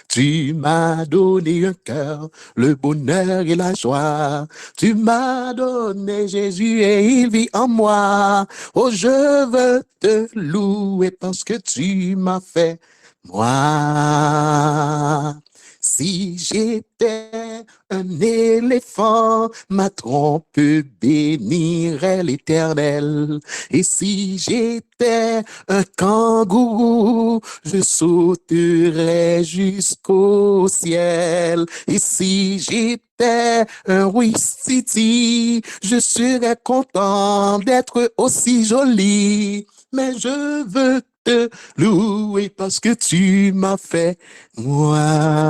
Tu m'as donné un cœur, le bonheur et la joie. Tu m'as donné Jésus et il vit en moi. Oh, je veux te louer parce que tu m'as fait moi. Si j'étais un éléphant, ma trompe bénirait l'Éternel. Et si j'étais un kangourou, je sauterais jusqu'au ciel. Et si j'étais un ouistiti, je serais content d'être aussi joli. Mais je veux te louer parce que tu m'as fait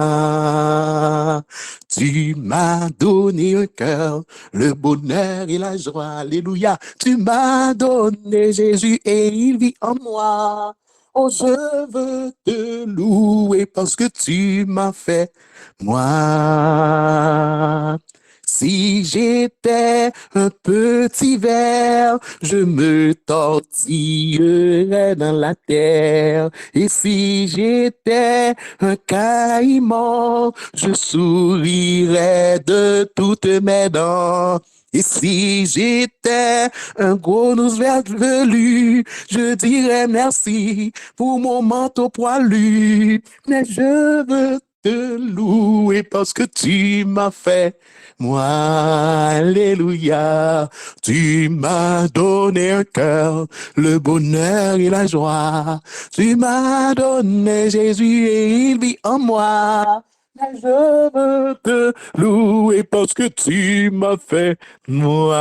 moi. Tu m'as donné un cœur, le bonheur et la joie. Alléluia. Tu m'as donné Jésus et il vit en moi. Oh, je veux te louer parce que tu m'as fait moi. Si j'étais un petit ver, je me tortillerais dans la terre. Et si j'étais un caïman, je sourirais de toutes mes dents. Et si j'étais un grenouille velu, je dirais merci pour mon manteau poilu. Mais je veux te louer parce que tu m'as fait moi. Alléluia. Tu m'as donné un cœur, le bonheur et la joie. Tu m'as donné Jésus et il vit en moi. Mais je veux te louer parce que tu m'as fait moi.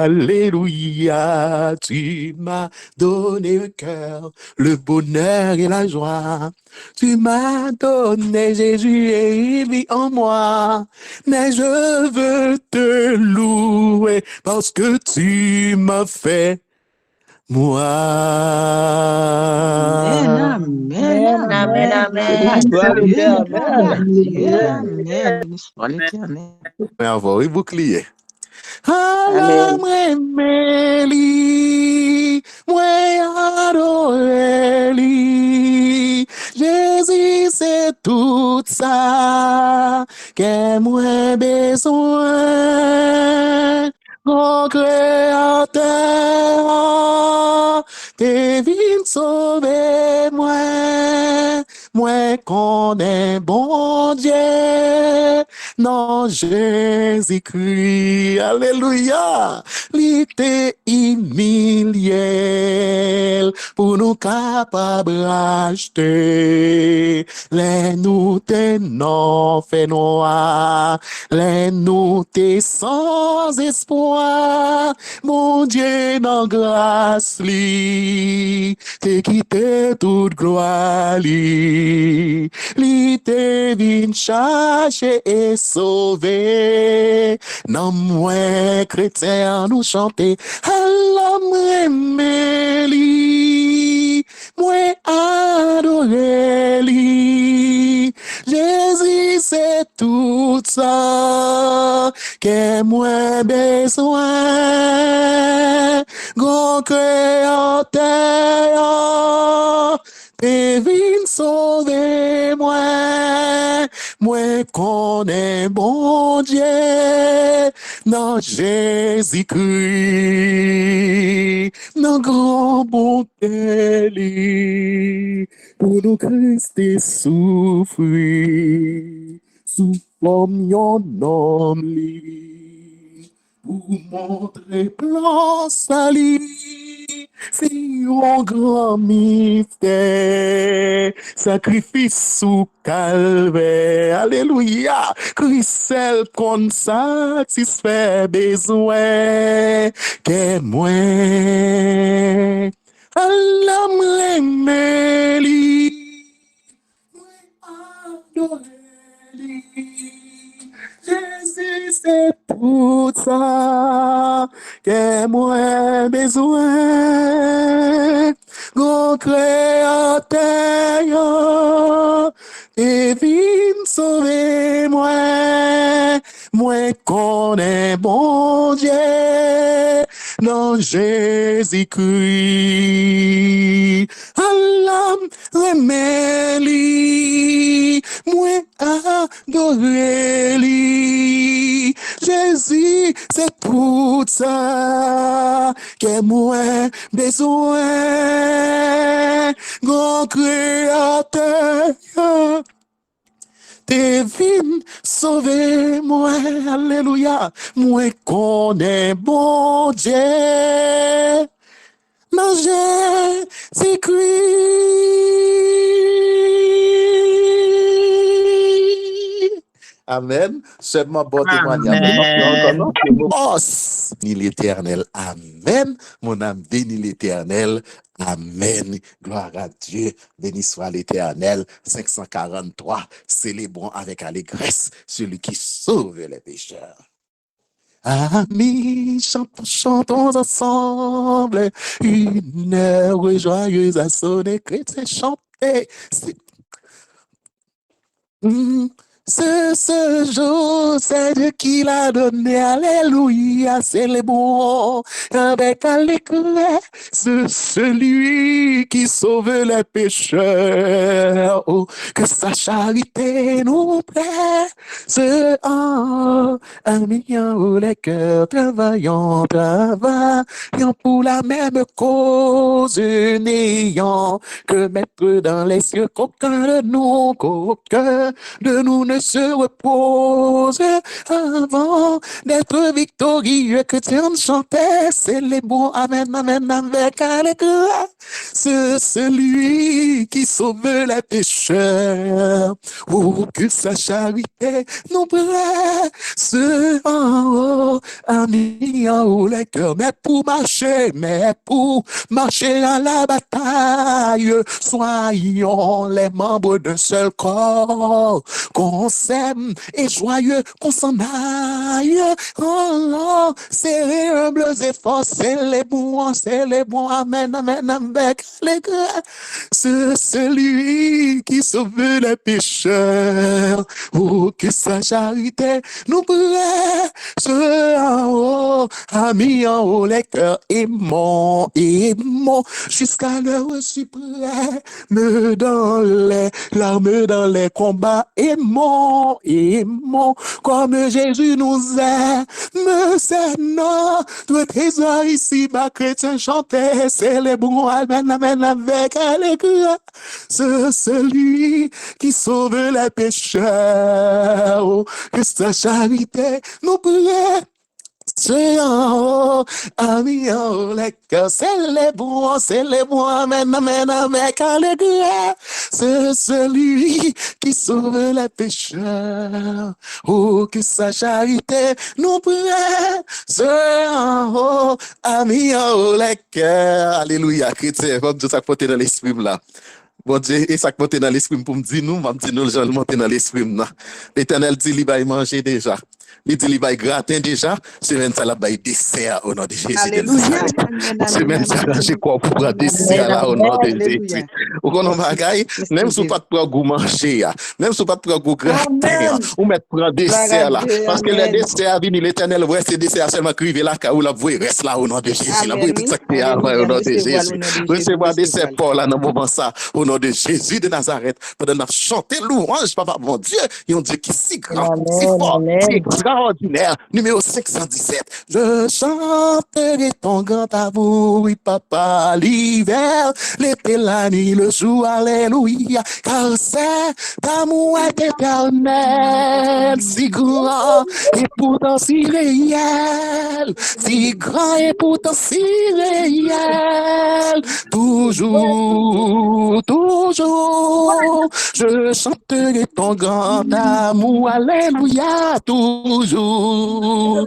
Alléluia. Tu m'as donné un cœur, le bonheur et la joie. Tu m'as donné Jésus et il vit en moi. Mais je veux te louer parce que tu m'as fait moi. Amen, amen, Amen, amen. amen, Gloire à amen. Gloire à Dieu, gloire l'Éternel. à Dieu, Amen. amen. Béni soit l'Éternel. Avoir et bouclier. Allah Amen. m'aime li, moi adore li. Jésus c'est tout ça que moi besoin. Mon créateur, t'es venu sauver moi. Moi qu'on est bon Dieu. Non, Jésus-Christ, alléluia, l'été humilié pour nous capables d'acheter les nous t'es non fait noir, les nous t'es sans espoir, mon Dieu, non grâce li, t'es quitté toute gloire li te vin chercher et sauver. Non, moi, chrétien, nous chanter, Allah m'aime li, moi adorer li. Jésus, c'est tout ça que moi besoin. Grand créateur, t'es vin sauver moi, moi connais bon Dieu, non Jésus-Christ, non grand bonté li, pour nous Christ et souffrir, sous forme yon homme li, pour montrer plan sali. C'est un grand mystère, sacrifice sous calvaire, alléluia, Christ qu'on satisfait besoin, que moi, Allah m'aime li, moi adore li. Jésus, c'est tout ça que moi besoin. Grand créateur, et viens sauver moi. Moi connais bon Dieu, non Jésus-Christ. Allah, remets-lui, moi, adore-lui. Jésus, c'est tout ça, que moi besoin. Grand créateur, et viens sauver moi. Moi connais bon Dieu, non Jésus-Christ. Allah, remets-lui, moi, adore-lui. Jésus, c'est tout ça, que moi besoin. adorer lui. Jésus, c'est tout ça que moi besoin. Grand créateur, t'es venu sauver moi, alléluia. Moi connais bon Dieu. Manger, c'est Christ. Amen. Seulement bon témoignage. Amen. Boss, bénis l'Éternel. Amen. Mon âme bénit l'Éternel. Amen. Gloire à Dieu. Béni soit l'Éternel. 543. Célébrons avec allégresse celui qui sauve les pécheurs. Amis, chantons ensemble une heure joyeuse à sonner, chrétien chanter. Ce jour, c'est Dieu qui l'a donné, alléluia, c'est le bon, avec allégresse, c'est celui qui sauve les pécheurs, oh, que sa charité nous plaît, ce amis, où les cœurs travaillant pour la même cause, n'ayant que mettre dans les cieux qu'aucun de nous ne se repose avant d'être victorieux. Que tu en chantais, c'est les bons, amen, amen, avec allégresse. C'est celui qui sauve les pécheurs. Oh, que sa charité nous presse en haut, amis en haut les cœurs. Mais pour marcher à la bataille, soyons les membres d'un seul corps, qu'on s'aime et joyeux qu'on s'en aille. Oh, c'est humbles et forts, c'est les bons, amen, amen, avec allégresse. C'est celui qui sauve les pécheurs. Oh, que sa charité nous presse en haut, amis en haut, les cœurs aimants, jusqu'à l'heure suprême, dans les larmes, dans les combats, aimons, comme Jésus nous aime, c'est notre trésor ici, ma chrétien chantait, c'est les bons, amen, amen, avec allégresse, c'est celui qui sauve les pécheurs, oh, que sa charité nous plaît. C'est en haut, amis en haut, les cœurs, c'est les bons, amen, amen, avec allégresse. C'est celui qui sauve les pécheurs. Oh, que sa charité nous prête. C'est en haut, amis en haut, les cœurs. Alléluia, chrétien, bon Dieu, ça porte dans l'esprit là. Bon Dieu, et ça porte dans l'esprit pour me dire nous, les gens monter dans l'esprit là. L'Éternel dit, il va manger déjà. Il dit, il va gratin déjà. Semaine ça, il va dessert au nom de Jésus. Alléluia. Semaine ça, j'ai quoi pour prendre dessert là au nom de Jésus. Ou qu'on a bagaille, même si vous pas de prendre manger, même si vous pas de prendre gratin, ou mettre prendre dessert là. Parce que le dessert vient, l'Éternel voit ces desserts seulement criver là, car la voix reste là au nom de Jésus. La voix tout ça qui est au nom de Jésus. Recevoir dessert Paul là dans le moment ça, au nom de Jésus de Nazareth. Pendant qu'on chanter louange, papa, mon Dieu, et on dit qui si grand, si fort, si extraordinaire. Numéro 517. Je chanterai ton grand amour, oui, papa, l'hiver, l'été, la nuit, le jour, alléluia, car c'est d'amour éternel, si grand et pourtant si réel, si grand et pourtant si réel, toujours, je chanterai ton grand amour, alléluia, toujours,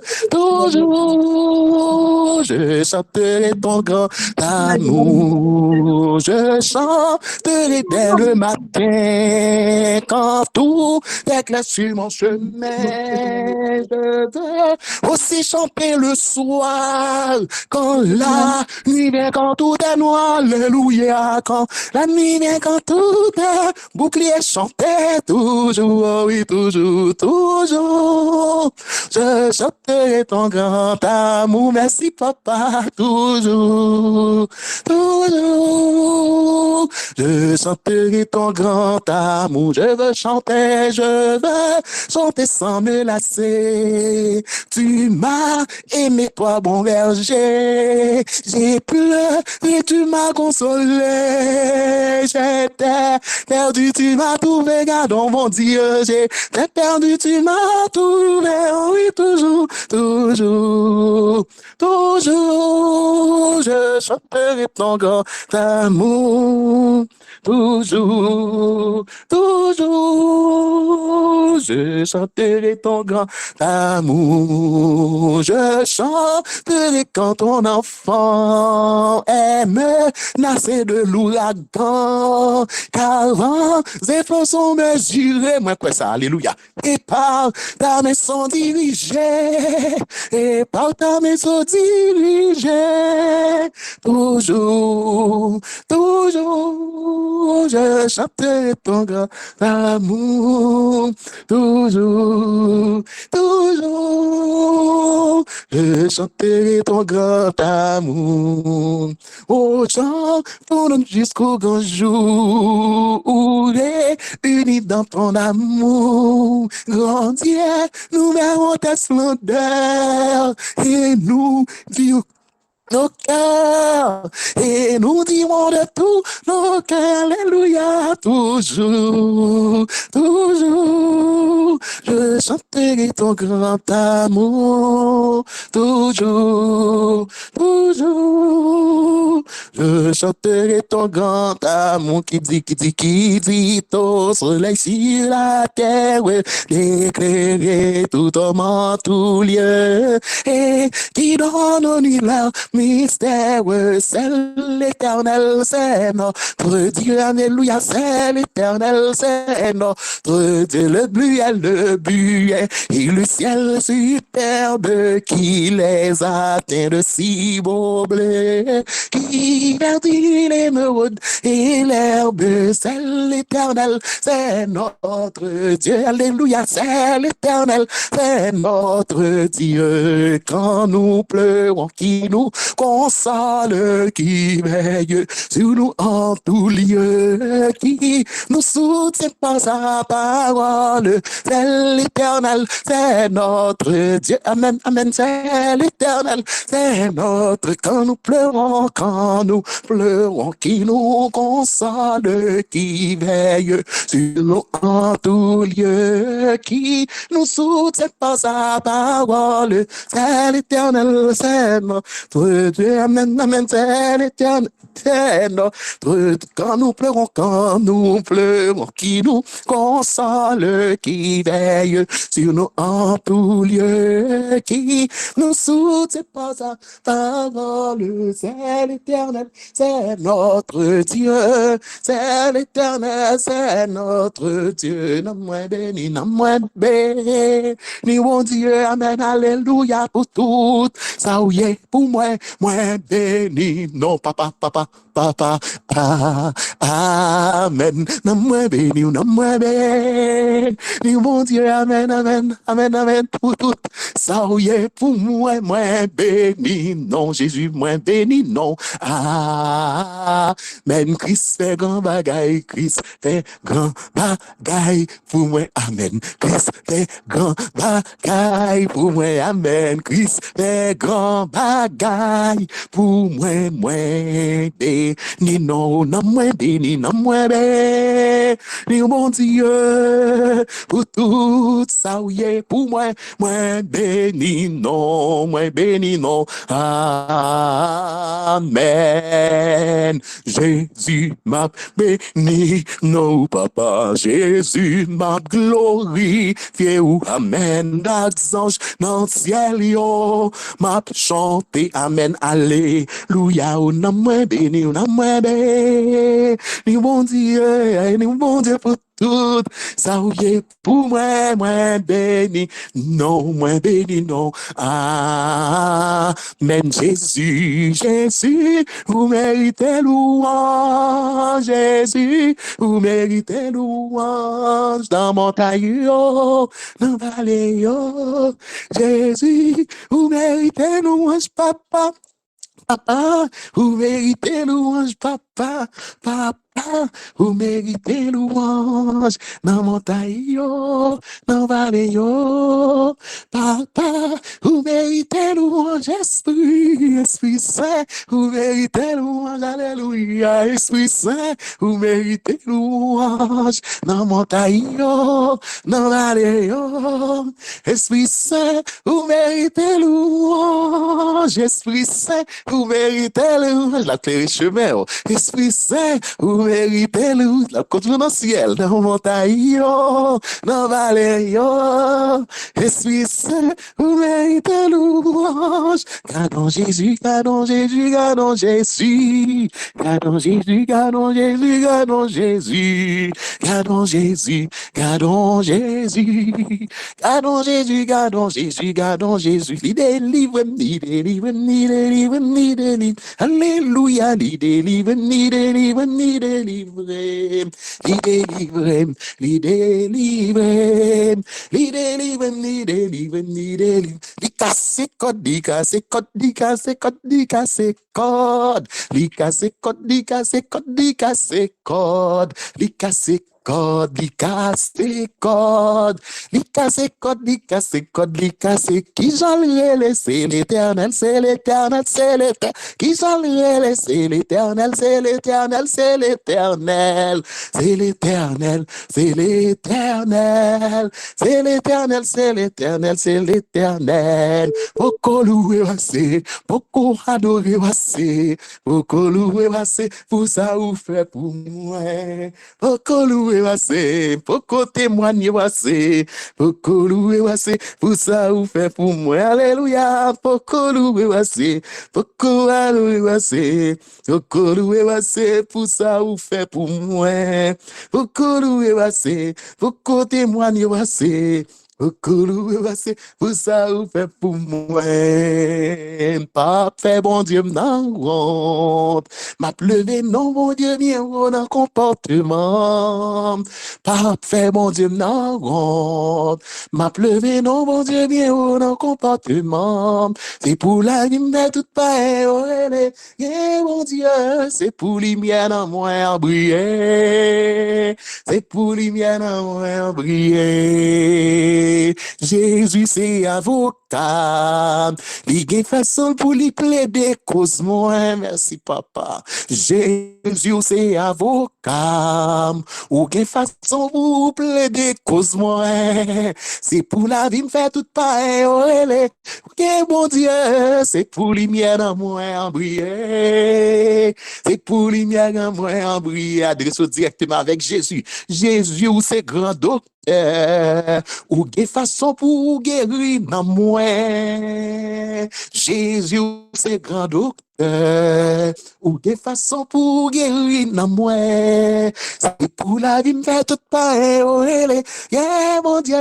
je chanterai ton grand amour, je chanterai dès le matin, quand tout éclaire sur mon chemin, je veux aussi chanter le soir, quand la nuit vient, quand tout est noir, alléluia, quand la nuit vient, quand tout est bouclier, chanter toujours, oui, toujours, Je chanterai ton grand amour. Merci, papa, toujours, toujours. Je chanterai ton grand amour. Je veux chanter sans me lasser. Tu m'as aimé, toi, bon berger. J'ai pleuré, tu m'as consolé. J'étais perdu, tu m'as trouvé, gardons mon Dieu. J'étais perdu, tu m'as trouvé. Oui, toujours, toujours, toujours. Je chanterai ton grand amour. Toujours, toujours, je chanterai ton grand amour. Je chanterai quand ton enfant est menacé de l'ouragan. Car vents et flots sont mesurés. Moi, quoi ça, alléluia. Et par ta main sont dirigés. Et par ta main sont dirigés. Toujours, toujours, je chanterai ton grand amour. Toujours, toujours, je chanterai ton grand amour. Oh, chantons jusqu'au grand jour où les unis dans ton amour. Grand Dieu, nous verrons ta splendeur et nous vivons nos cœurs, et nous dirons de tout nos cœurs, alléluia, toujours, toujours, je chanterai ton grand amour, toujours, toujours, je chanterai ton grand amour qui dit, au soleil sur la terre, d'éclairer tout homme en tout lieu, et qui donne au univers mystère, c'est l'éternel, c'est notre Dieu, alléluia, c'est l'éternel, c'est notre Dieu, le buet, et le ciel superbe qui les atteint de si beaux bleus, qui verdit l'émeraude et l'herbe, c'est l'éternel, c'est notre Dieu, alléluia, c'est l'éternel, c'est notre Dieu, quand nous pleurons, qui nous console, qui veille sur nous en tout lieu, qui nous soutient par sa parole, c'est l'éternel, c'est notre Dieu, amen, amen, c'est l'éternel, c'est notre, quand nous pleurons, qui nous console, qui veille sur nous en tout lieu, qui nous soutient par sa parole, c'est l'éternel, c'est notre Dieu, amen, amen, c'est l'éternel, c'est notre, quand nous pleurons, qui nous console, qui veille sur nous en tout lieu, qui nous soutient par sa parole, c'est l'éternel, c'est notre Dieu, c'est l'éternel, c'est notre Dieu, non moins béni, non moins béni, mon Dieu, amen, alléluia, pour tout, ça oui, pour moi, moins béni, non, papa, amen, non moins béni, non moins béni, mon Dieu, amen, amen, amen, amen, pour tout, ça oui, pour moi, moins béni, non, Jésus, moins béni, non, amen, Christ fait grand bagaille, Christ fait grand bagaille, pour moi, amen, Christ fait grand bagaille, pour moi, amen, Christ fait grand bagaille, pour moi, béni, non, non, moins béni, non, moins béni, mon Dieu, pour tout ça, oui, pour moi, moins béni, non, amen, Jésus m'a béni, non, papa, Jésus m'a glorifié, ou amen, d'ange, dans le ciel, yo, m'a chanté, amen, alléluia, ou non, moins béni, mon Dieu, pour tout, ça ou est pour moi, moi béni, non, ah, même Jésus, vous méritez louange, Jésus, vous méritez louange, dans montagne, dans vallée, Jésus, vous méritez louange, papa, papa, vous méritez louange, papa, vous méritez louange, dans montagne, dans vallée, papa, vous méritez louange, Esprit Saint, vous méritez louange, alléluia, Esprit Saint, vous méritez louange, dans montagne, dans vallée, Esprit Saint, vous méritez louange, Esprit Saint, vous méritez louange, la clé chemin, Esprit Saint, vous méritez louange, la conduite dans le ciel, dans montagne, dans vallée, Esprit Saint, vous méritez louange, gardons Jésus, gardons Jésus, gardons Jésus, gardons Jésus, gardons Jésus, gardons Jésus, gardons Jésus, gardons Jésus, gardons Jésus, gardons Jésus, gardons Jésus, il délivre, il délivre, il délivre, il délivre, alléluia, il délivre, il délivre, il délivre, il délivre, il délivre, il délivre, il délivre, il délivre, il casse code, il casse code, il casse code, il casse code, il casse code, il casse code, il casse code, il casse code, li casse code, li casse code, li casse code, li casse qui j'en c'est l'éternel, c'est l'éternel, c'est l'éternel, qui j'en c'est l'éternel, c'est l'éternel, c'est l'éternel, c'est l'éternel, c'est l'éternel, c'est l'éternel, c'est l'éternel, c'est l'éternel, beaucoup louer c'est, beaucoup adorer c'est, beaucoup louer c'est, pour ça ou fait pour moi. Beaucoup louer assez, beaucoup témoigner assez, beaucoup louer assez, pour ça ou fait pour moi, alléluia, beaucoup louer assez, beaucoup louer assez, beaucoup louer assez, pour ça ou fait pour moi, beaucoup louer assez, beaucoup témoigner assez, beaucoup louer assez, pour ça ou fait pour moi, pas fait bon Dieu m'en m'a pleuvé, non, mon Dieu, bien, on a comportement. Parfait, mon Dieu, non, m'a pleuvé, non, mon Dieu, bien, on a comportement. C'est pour la lumière toute paix, oh, mon Dieu, c'est pour lumière dans moi, briller. C'est pour lumière dans moi, briller. Jésus, c'est avocat. Il y a façon pour lui plaider cause moi, merci papa. Jésus, c'est avocat. Ou gen façon pour plaider cause moi. C'est pour la vie me fait tout pareil. Oh, ok, bon Dieu, c'est pour lumière dans moi en briller. C'est pour lumière dans moi en briller. Adresse directement avec Jésus. Jésus, c'est grand docteur. Ou gen façon pour guérir dans moi. Jésus, c'est grand docteur. Ou des façons pour guérir dans moi. C'est pour la vie me fait tout pareil. Oh, yeah, mon Dieu,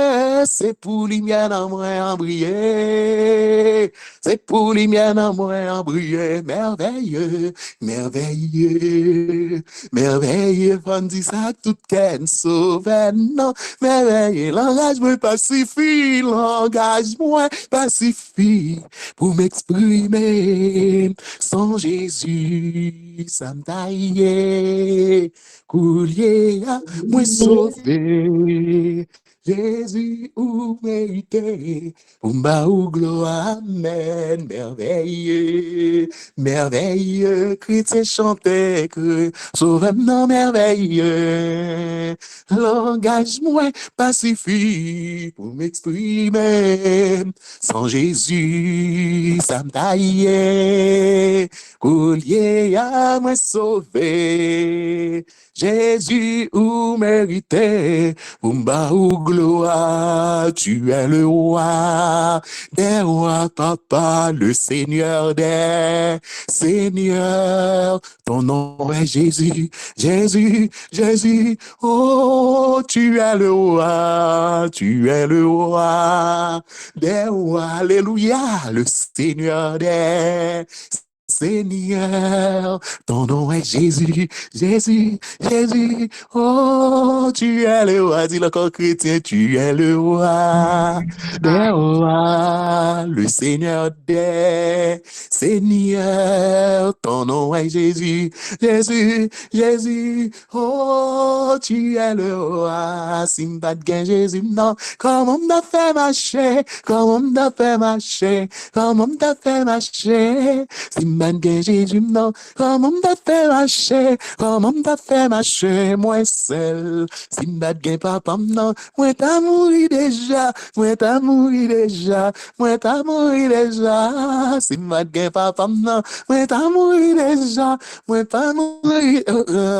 c'est pour lumière dans moi en briller. C'est pour lumière dans moi en briller. Merveilleux, merveilleux, merveilleux. On dit ça tout qu'elle sauve. Non, merveilleux. Langage-moi pacifie, langage-moi pacifie pour m'exprimer. Sans Jésus, ça m'taillait, coulier à moi sauvé. Jésus, ou mérité, Umba ou gloire, amen, merveilleux, merveilleux, chrétien chantait que, sauve-moi merveilleux, langage-moi pacifique pour m'exprimer, sans Jésus, ça m'taillait, collier à moi sauvé, Jésus, ou mérité, Umba ou gloire, gloire, tu es le roi des rois, papa, le Seigneur des Seigneurs. Ton nom est Jésus, Jésus, Jésus. Oh, tu es le roi, tu es le roi des rois. Alléluia, le Seigneur des Seigneur, ton nom est Jésus, Jésus, Jésus. Oh, tu es le roi, dis-le encore chrétien, tu es le roi des rois, le Seigneur des Seigneurs. Ton nom est Jésus, Jésus, Jésus. Oh, tu es le roi, Simba de Jésus, non. Comment t'as fait marcher, comment t'as fait marcher, comment t'as fait marcher. Simba de Jésus, non. Comment t'as fait marcher, comment t'as fait marcher, moi seul. Simba de papa, non. Moi t'as mouru déjà, moi t'as mouru déjà, moi t'as mouru déjà. Simba de papa, non. Moi t'as mouru déjà, moi pas mouru,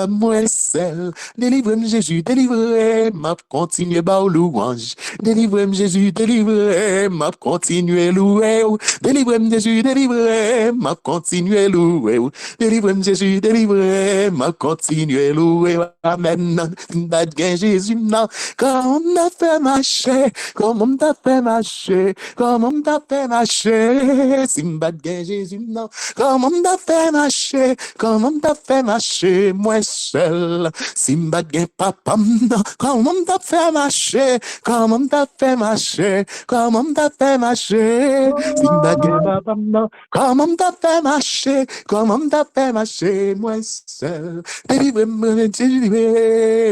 moi seul. Délivre-moi Jésus, délivre, m'a continué bas louange. Délivre-moi Jésus, délivre, m'a continué louer. Délivre-moi Jésus, délivre, m'a continué louer. Délivre-moi Jésus, délivre, m'a continué louer. Amen. Bad Jésus, non. Comment t'as fait marcher? Comment t'as fait marcher? Comment t'as fait marcher? Simbad Jésus, non. Comment t'as fait marcher? Comment t'as fait marcher? Moi seul. Simbad papa, non. Comment t'as fait marcher? Comment t'as fait marcher? Comment t'as fait marcher? Simbad papa, non. Comment t'as fait marcher? Comment t'as fait marcher? Moi seul. Délivre-moi, délivre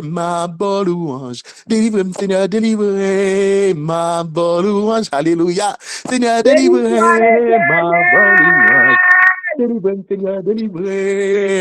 ma bonne louange. Délivre-moi, Seigneur, délivre ma bonne louange. Alléluia. Seigneur, délivre ma bonne louange. Délivre-moi, Seigneur, délivre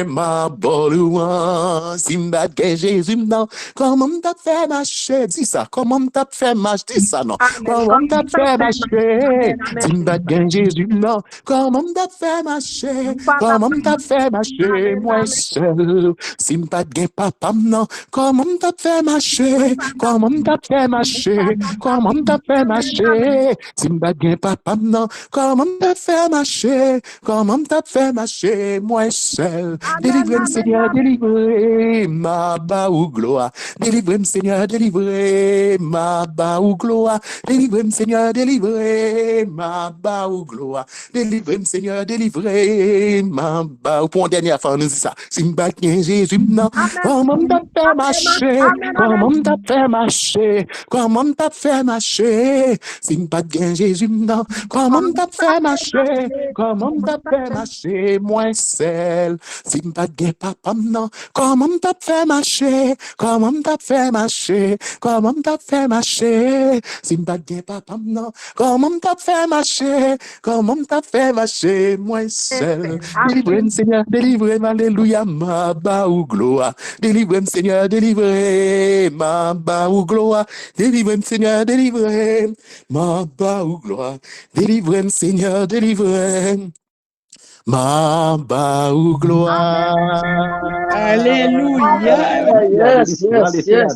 ma bonne louange. Simba que Jésus, non. Comment t'as fait marcher? Dis ça. Comment t'as fait marcher? Dis ça, non. Comment t'as fait marcher? Simba que Jésus, non. Comment t'as fait marcher? Comment t'as fait marcher? Moi seul. Simba que papa, non. Comment t'as fait marcher? Comment t'as fait marcher? Comment t'as fait marcher? Simba que papa, non. Comment t'as fait marcher? Comment t'as fait marcher? Moi seul. Délivre-moi, Seigneur, délivre ma ou gloire. Délivre-moi, Seigneur, délivre ma ou gloire. Délivre-moi, Seigneur, délivre ma ou gloire. Délivre-moi, Seigneur, délivre ma pour une dernière fois, on nous dit ça. Simba Jésus, non. Comment t'as fait marcher? Comment t'as fait marcher? Comment t'as fait marcher? Simba Jésus, non. Comment t'as fait marcher? Comment t'as fait marcher? Moi seul. Simba papa, non. Comment t'as fait marcher? Comment t'as fait marcher? Comment t'as fait marcher? Simba papa, non. Comment t'as fait marcher? Comment t'as fait marcher? Moi seul. Délivre-moi, Seigneur, délivre-moi, alléluia, ma ou gloire. Délivre-moi, Seigneur, délivre-moi, ma ou gloire. Délivre-moi, Seigneur, délivre-moi, ma ou gloire. Délivre-moi, Seigneur, délivre-moi. Ma ou gloire. Alléluia. Yes, yes, yes.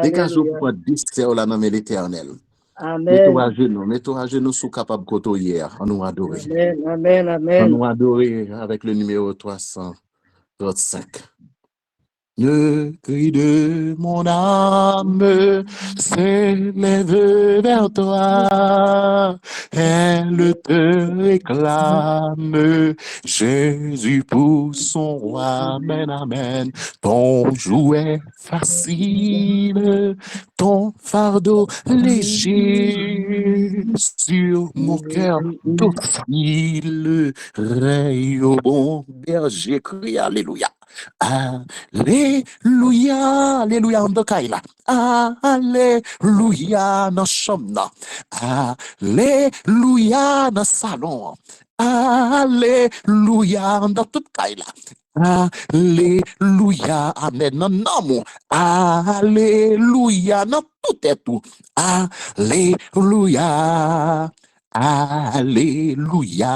Dégagez pour distrait là dans l'éternel. Amen. Mettons à genoux sous capable koto hier. On nous adorer. Amen, amen, On amen. nous adorer avec le numéro 335. Le cri de mon âme s'élève vers toi, elle te réclame, Jésus pour son roi, amen, amen. Ton jouet facile, ton fardeau léger, sur mon cœur docile, raye au bon berger, crie alléluia. Alléluia, alléluia, en dokaila. Alléluia, dans chambre. Alléluia, dans salon. Alléluia, dans toute kaila. Alléluia, amen, non, non, alléluia, non, tout est tout. Alléluia, Alléluia.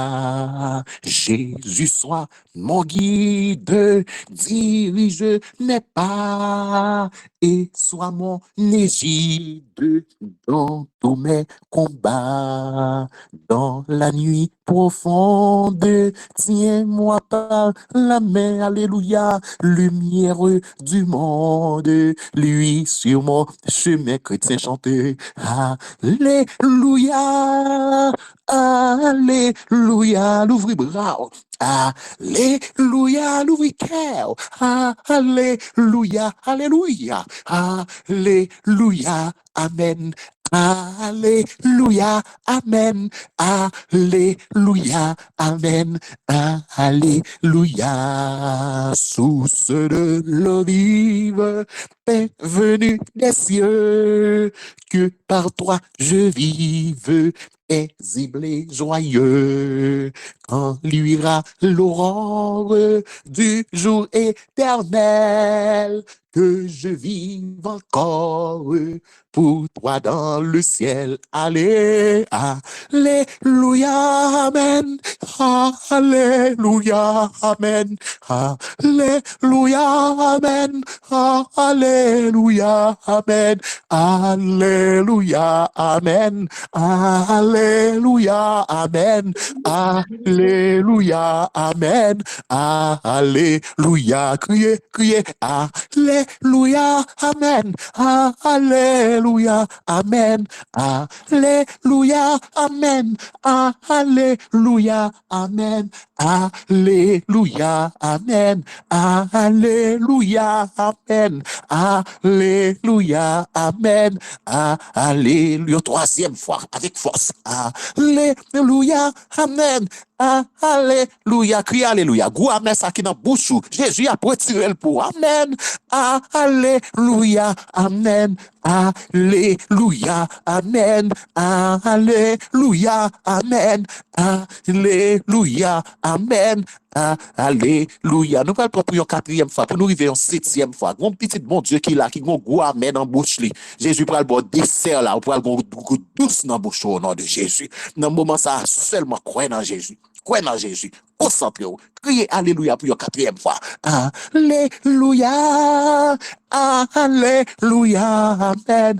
Jésus soit mon guide, dirige mes pas et sois mon égide dans tous mes combats. Dans la nuit profonde, tiens-moi par la main, alléluia, lumière du monde, lui sur mon chemin chrétien chanter. Alléluia, alléluia, l'ouvrir bras. Alléluia, l'ouvrir cœur. Alléluia, alléluia, alléluia, amen. Alléluia, amen. Alléluia, amen. Alléluia. Source de l'eau vive, est venue des cieux, que par toi je vive, paisible et joyeux. Quand luira l'aurore du jour éternel, que je vive encore pour toi dans le ciel. Allez, alléluia, amen. Alléluia, amen. Alléluia, amen. Alléluia, amen. Alléluia, amen. Alléluia, amen. Alléluia, amen. Alléluia, criez, criez. Alléluia, amen. Alléluia, amen. Alléluia, amen. Alléluia, amen. Alléluia, amen. Alléluia, amen. Alléluia, amen. Alléluia. Troisième fois, avec force. Alléluia, amen. Alléluia. Crie alléluia. Gou amen, ça qui dans bouche. Jésus a retiré le pour. Amen. Alléluia, amen. Alléluia, amen. Alléluia, amen. Alléluia, amen. Alléluia. Nous allons pour une quatrième fois, pour nous arriver en septième fois. Mon petit bon Dieu qui là, qui a un goût amen en bouche. Jésus prend le bon dessert là, pour le goût douce dans la bouche au nom de Jésus. Dans le moment, ça seulement croire dans Jésus. Croire dans Jésus. Concentrez-vous. Criez alléluia pour une quatrième fois. Alléluia. Alléluia. Amen.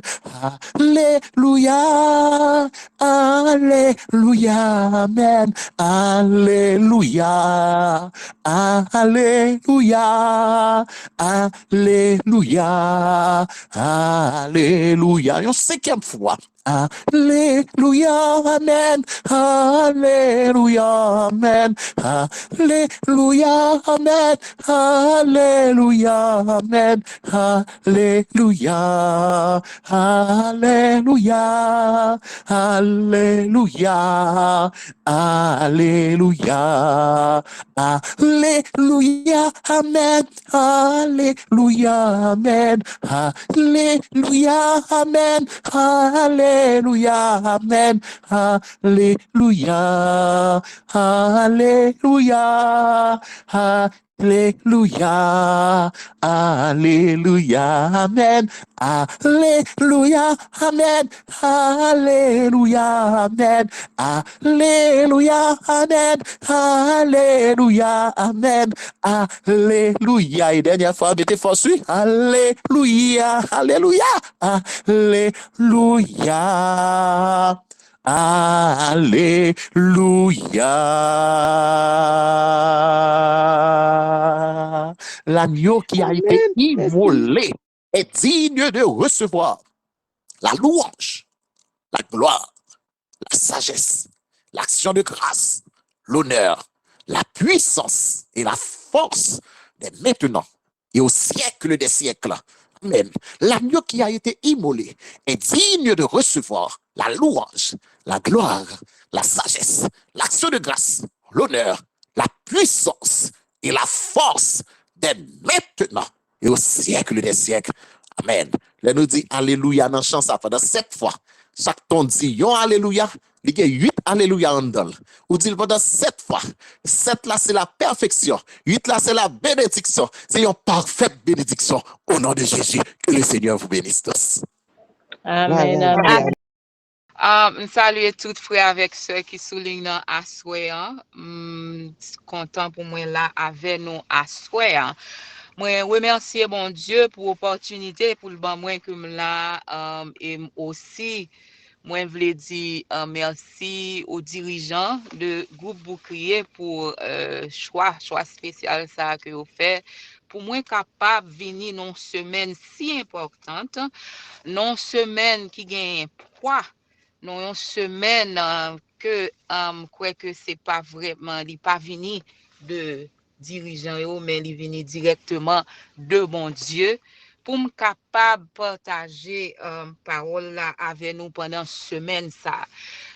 Alléluia. Alléluia. Amen. Alléluia. Alléluia. Alléluia. Alléluia. Une cinquième fois. Alléluia, amen. Alléluia, amen. Alléluia, amen. Alléluia, amen. Alléluia. Alléluia. Alléluia. Alléluia. Alléluia, amen. Alléluia, amen. Alléluia, amen. Alléluia, amen. Alléluia. Alléluia. Alléluia. Alléluia, amen. Alléluia, amen. Alléluia, amen. Alléluia, amen. Alléluia, amen. Alléluia. Et dernière fois, mettez force. Alléluia. Alléluia. Alléluia. Alléluia. L'agneau qui a été immolé est digne de recevoir la louange, la gloire, la sagesse, l'action de grâce, l'honneur, la puissance et la force dès maintenant et au siècle des siècles. Amen. L'agneau qui a été immolé est digne de recevoir la louange, la gloire, la sagesse, l'action de grâce, l'honneur, la puissance et la force dès maintenant et au siècle des siècles. Amen. Là, nous dit alléluia dans le chant ça pendant 7 fois. Chaque ton dit yon alléluia, il y a 8 alléluia en dedans. Ou dit pendant 7 fois. 7 là, c'est la perfection. 8 là, c'est la bénédiction. C'est une parfaite bénédiction. Au nom de Jésus, que le Seigneur vous bénisse tous. Amen, amen. Saluer tout frère avec ceux qui soulignent à souhait. Content pour moi là avec nous à souhait. Moi remercier mon Dieu pour l'opportunité pour le bon moi que là et aussi moi voulais dire merci aux dirigeants de groupe Bouclier pour choix spécial ça que vous fait pour moi capable venir dans une semaine si importante, non semaine qui gagne poids, non une semaine que quoi que c'est pas vraiment, il pas venu de dirigeant mais il venu directement de mon Dieu pour me capable partager parole là avec nous pendant semaine ça.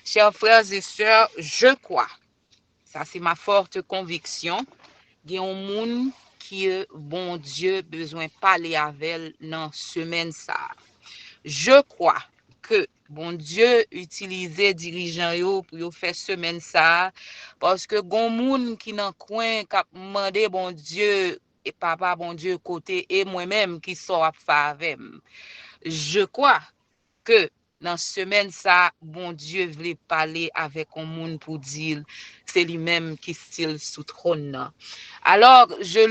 Chers frères et sœurs, je crois, ça c'est ma forte conviction, il y a un monde qui bon Dieu besoin parler avec dans semaine ça. Je crois que bon Dieu utilisait dirigeant yo pour yo faire semaine ça parce que gon moun qui nan coin k'ap mandé bon Dieu et papa bon Dieu côté et moi-même qui sort à faire avec. Je crois que dans semaine ça bon Dieu voulait parler avec un monde pour dire c'est lui-même qui style sous trône. Alors je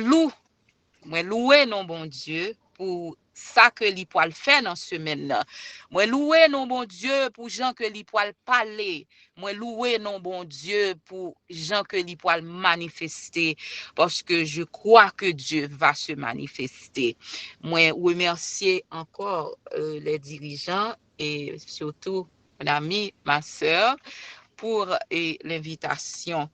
moi louer non bon Dieu pour ça que li poil faire dans semaine là. Moi louer non bon Dieu pour gens que li poil parler. Moi louer non bon Dieu pour gens que li poil manifester parce que je crois que Dieu va se manifester. Moi remercier encore les dirigeants et surtout mon ami, ma sœur pour l'invitation.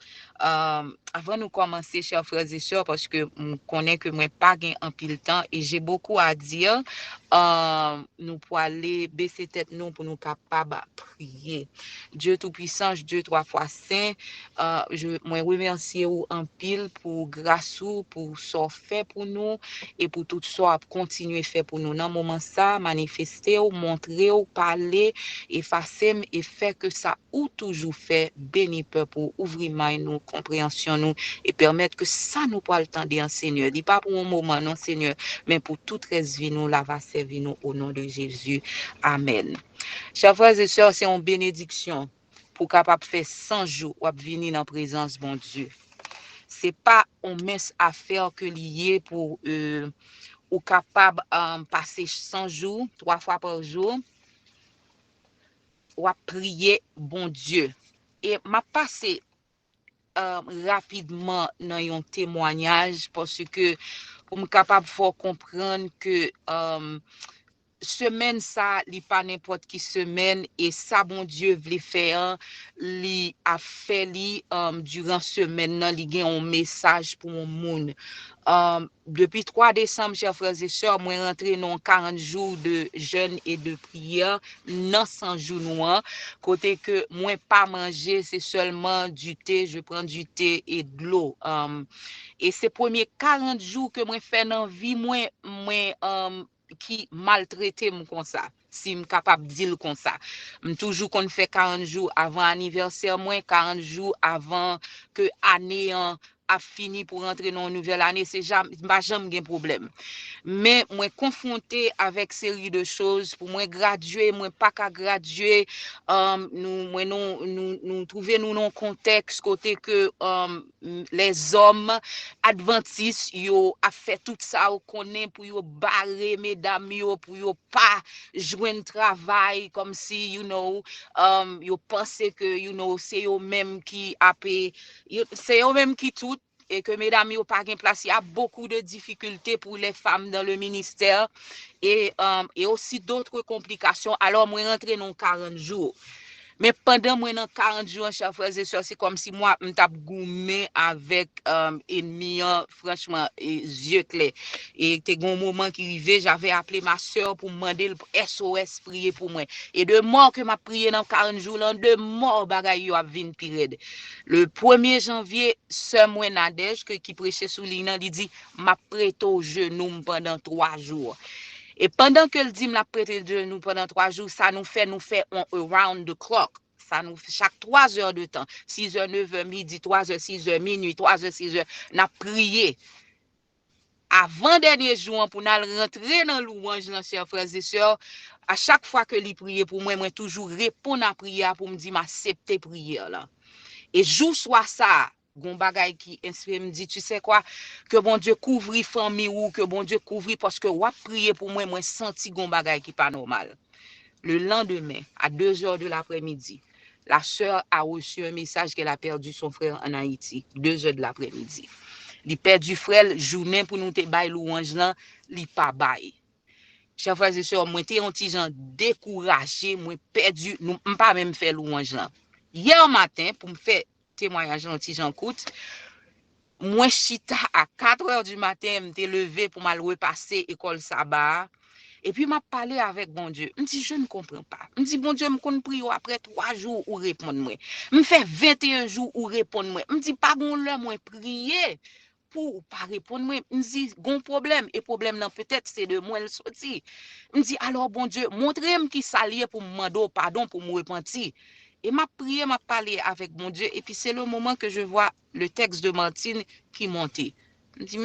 Avant de commencer, chers frères et sœurs, parce que je connais que moi pas gain un pile temps et j'ai beaucoup à dire, nous pour aller baisser tête nous pour nous capables prier. Dieu tout-puissant, Dieu trois fois saint, moi remercier vous en pile pour grâce ou pour ce fait pour nous et pour tout ça continuer faire pour nous. Dans le moment ça, manifester ou montrer ou parler, effacer et faire que ça ou toujours fait béni peuple pour ouvrir nous compréhension nous et permettre que ça nous pas le temps de Seigneur. Dit pas pour un moment non Seigneur, mais pour toute reste vie nous la va servir nous au nom de Jésus. Amen. Chers frères et sœurs, c'est une bénédiction pour capable faire 100 jours ou venir dans la présence bon Dieu. C'est pas une mince affaire que lié pour ou capable passer 100 jours 3 fois par jour ou prier bon Dieu. Et m'a passé rapidement dans un témoignage parce que pour me capable faut comprendre que semaine ça li pas n'importe qui semaine et ça bon Dieu voulait faire li a fait li durant semaine là li gen un message pour mon monde. Depuis 3 décembre, chers frères et sœurs, moi rentré dans 40 jours de jeûne et de prière, dans 100 jours noirs, côté que moi pas manger, c'est seulement du thé, je prends du thé et de l'eau. Et ces premiers 40 jours que moi fais dans vie, moi qui maltraité comme ça, si je capable de dire comme ça. Toujours qu'on fait 40 jours avant anniversaire, moins 40 jours avant que année a fini pour rentrer dans une nouvelle année, c'est jamais un problème. Mais moi confronté avec série de choses pour moi graduer, moi pas qu'à graduer, nous trouver nous dans contexte côté que les hommes adventistes yo a fait tout ça on connaît pour yo barrer mesdames yo pour yo pas joindre travail comme si yo pensait que c'est yo même qui c'est eux même qui tout et que mesdames yo pas gain place. Il y a beaucoup de difficultés pour les femmes dans le ministère et aussi d'autres complications. Alors moi rentrer dans 40 jours. Mais pendant moi dans 40 jours, chers frères et sœurs, c'est comme si moi me tape goumé avec ennemi franchement yeux clairs. Et t'es un moment qui arrivait, j'avais appelé ma sœur pour me demander le SOS prier pour moi. Et de mort que m'a prié dans 40 jours là, de mort bagaille yo a vinn pire. Le 1er janvier, sœur moi Nadège qui prêchait sous l'île, il dit m'a prêté au genou pendant 3 jours. Et pendant que le dit m'a prêté de nous pendant 3 jours, ça nous fait around the clock. Ça nous fait chaque 3 heures de temps. 6 heures, 9 heures, midi, 3 heures, 6 heures, minuit, 3 heures, 6 heures. N'a prié. Avant dernier jour, pour nous rentrer dans louange, chers frères et sœurs, À chaque fois que li prier pour moi, moi toujours répondre à prière pour me dire m'accepter prière là. Et jour soit ça, gon bagay qui inspire me dit tu sais quoi que bon Dieu couvri famille ou que bon Dieu couvri parce que ou prier pour moi senti gon bagay qui pas normal. Le lendemain à 2h de l'après-midi, la sœur a reçu un message qu'elle a perdu son frère en Haïti, 2h de l'après-midi. Li perdu frère journée pour nous te bay louange là, li pas bay. Chers frères et sœurs, moi, t'es un petit gens découragé, moi, perdu, nous pas même faire louange là. Hier matin, pour me faire témoignage un petit gens coûte, moi, chita à 4h du matin, m'étais levé pour m'aller repasser école sabbat. Et puis, m'a parlé avec bon Dieu. Me dit, je ne comprends pas. Me dit, bon Dieu, me connais prier après 3 jours ou répondre moi. Me fait 21 jours ou répondre moi. Me dit, pas bon là, moi, prier. Pour pas répondre moi me dit gon problème et problème là peut-être c'est de moi le sorti me dit alors bon Dieu montrez-moi qui s'allier pour me demander pardon pour me repentir et m'a prié m'a parlé avec bon Dieu et puis c'est le moment que je vois le texte de Martine qui montait me dit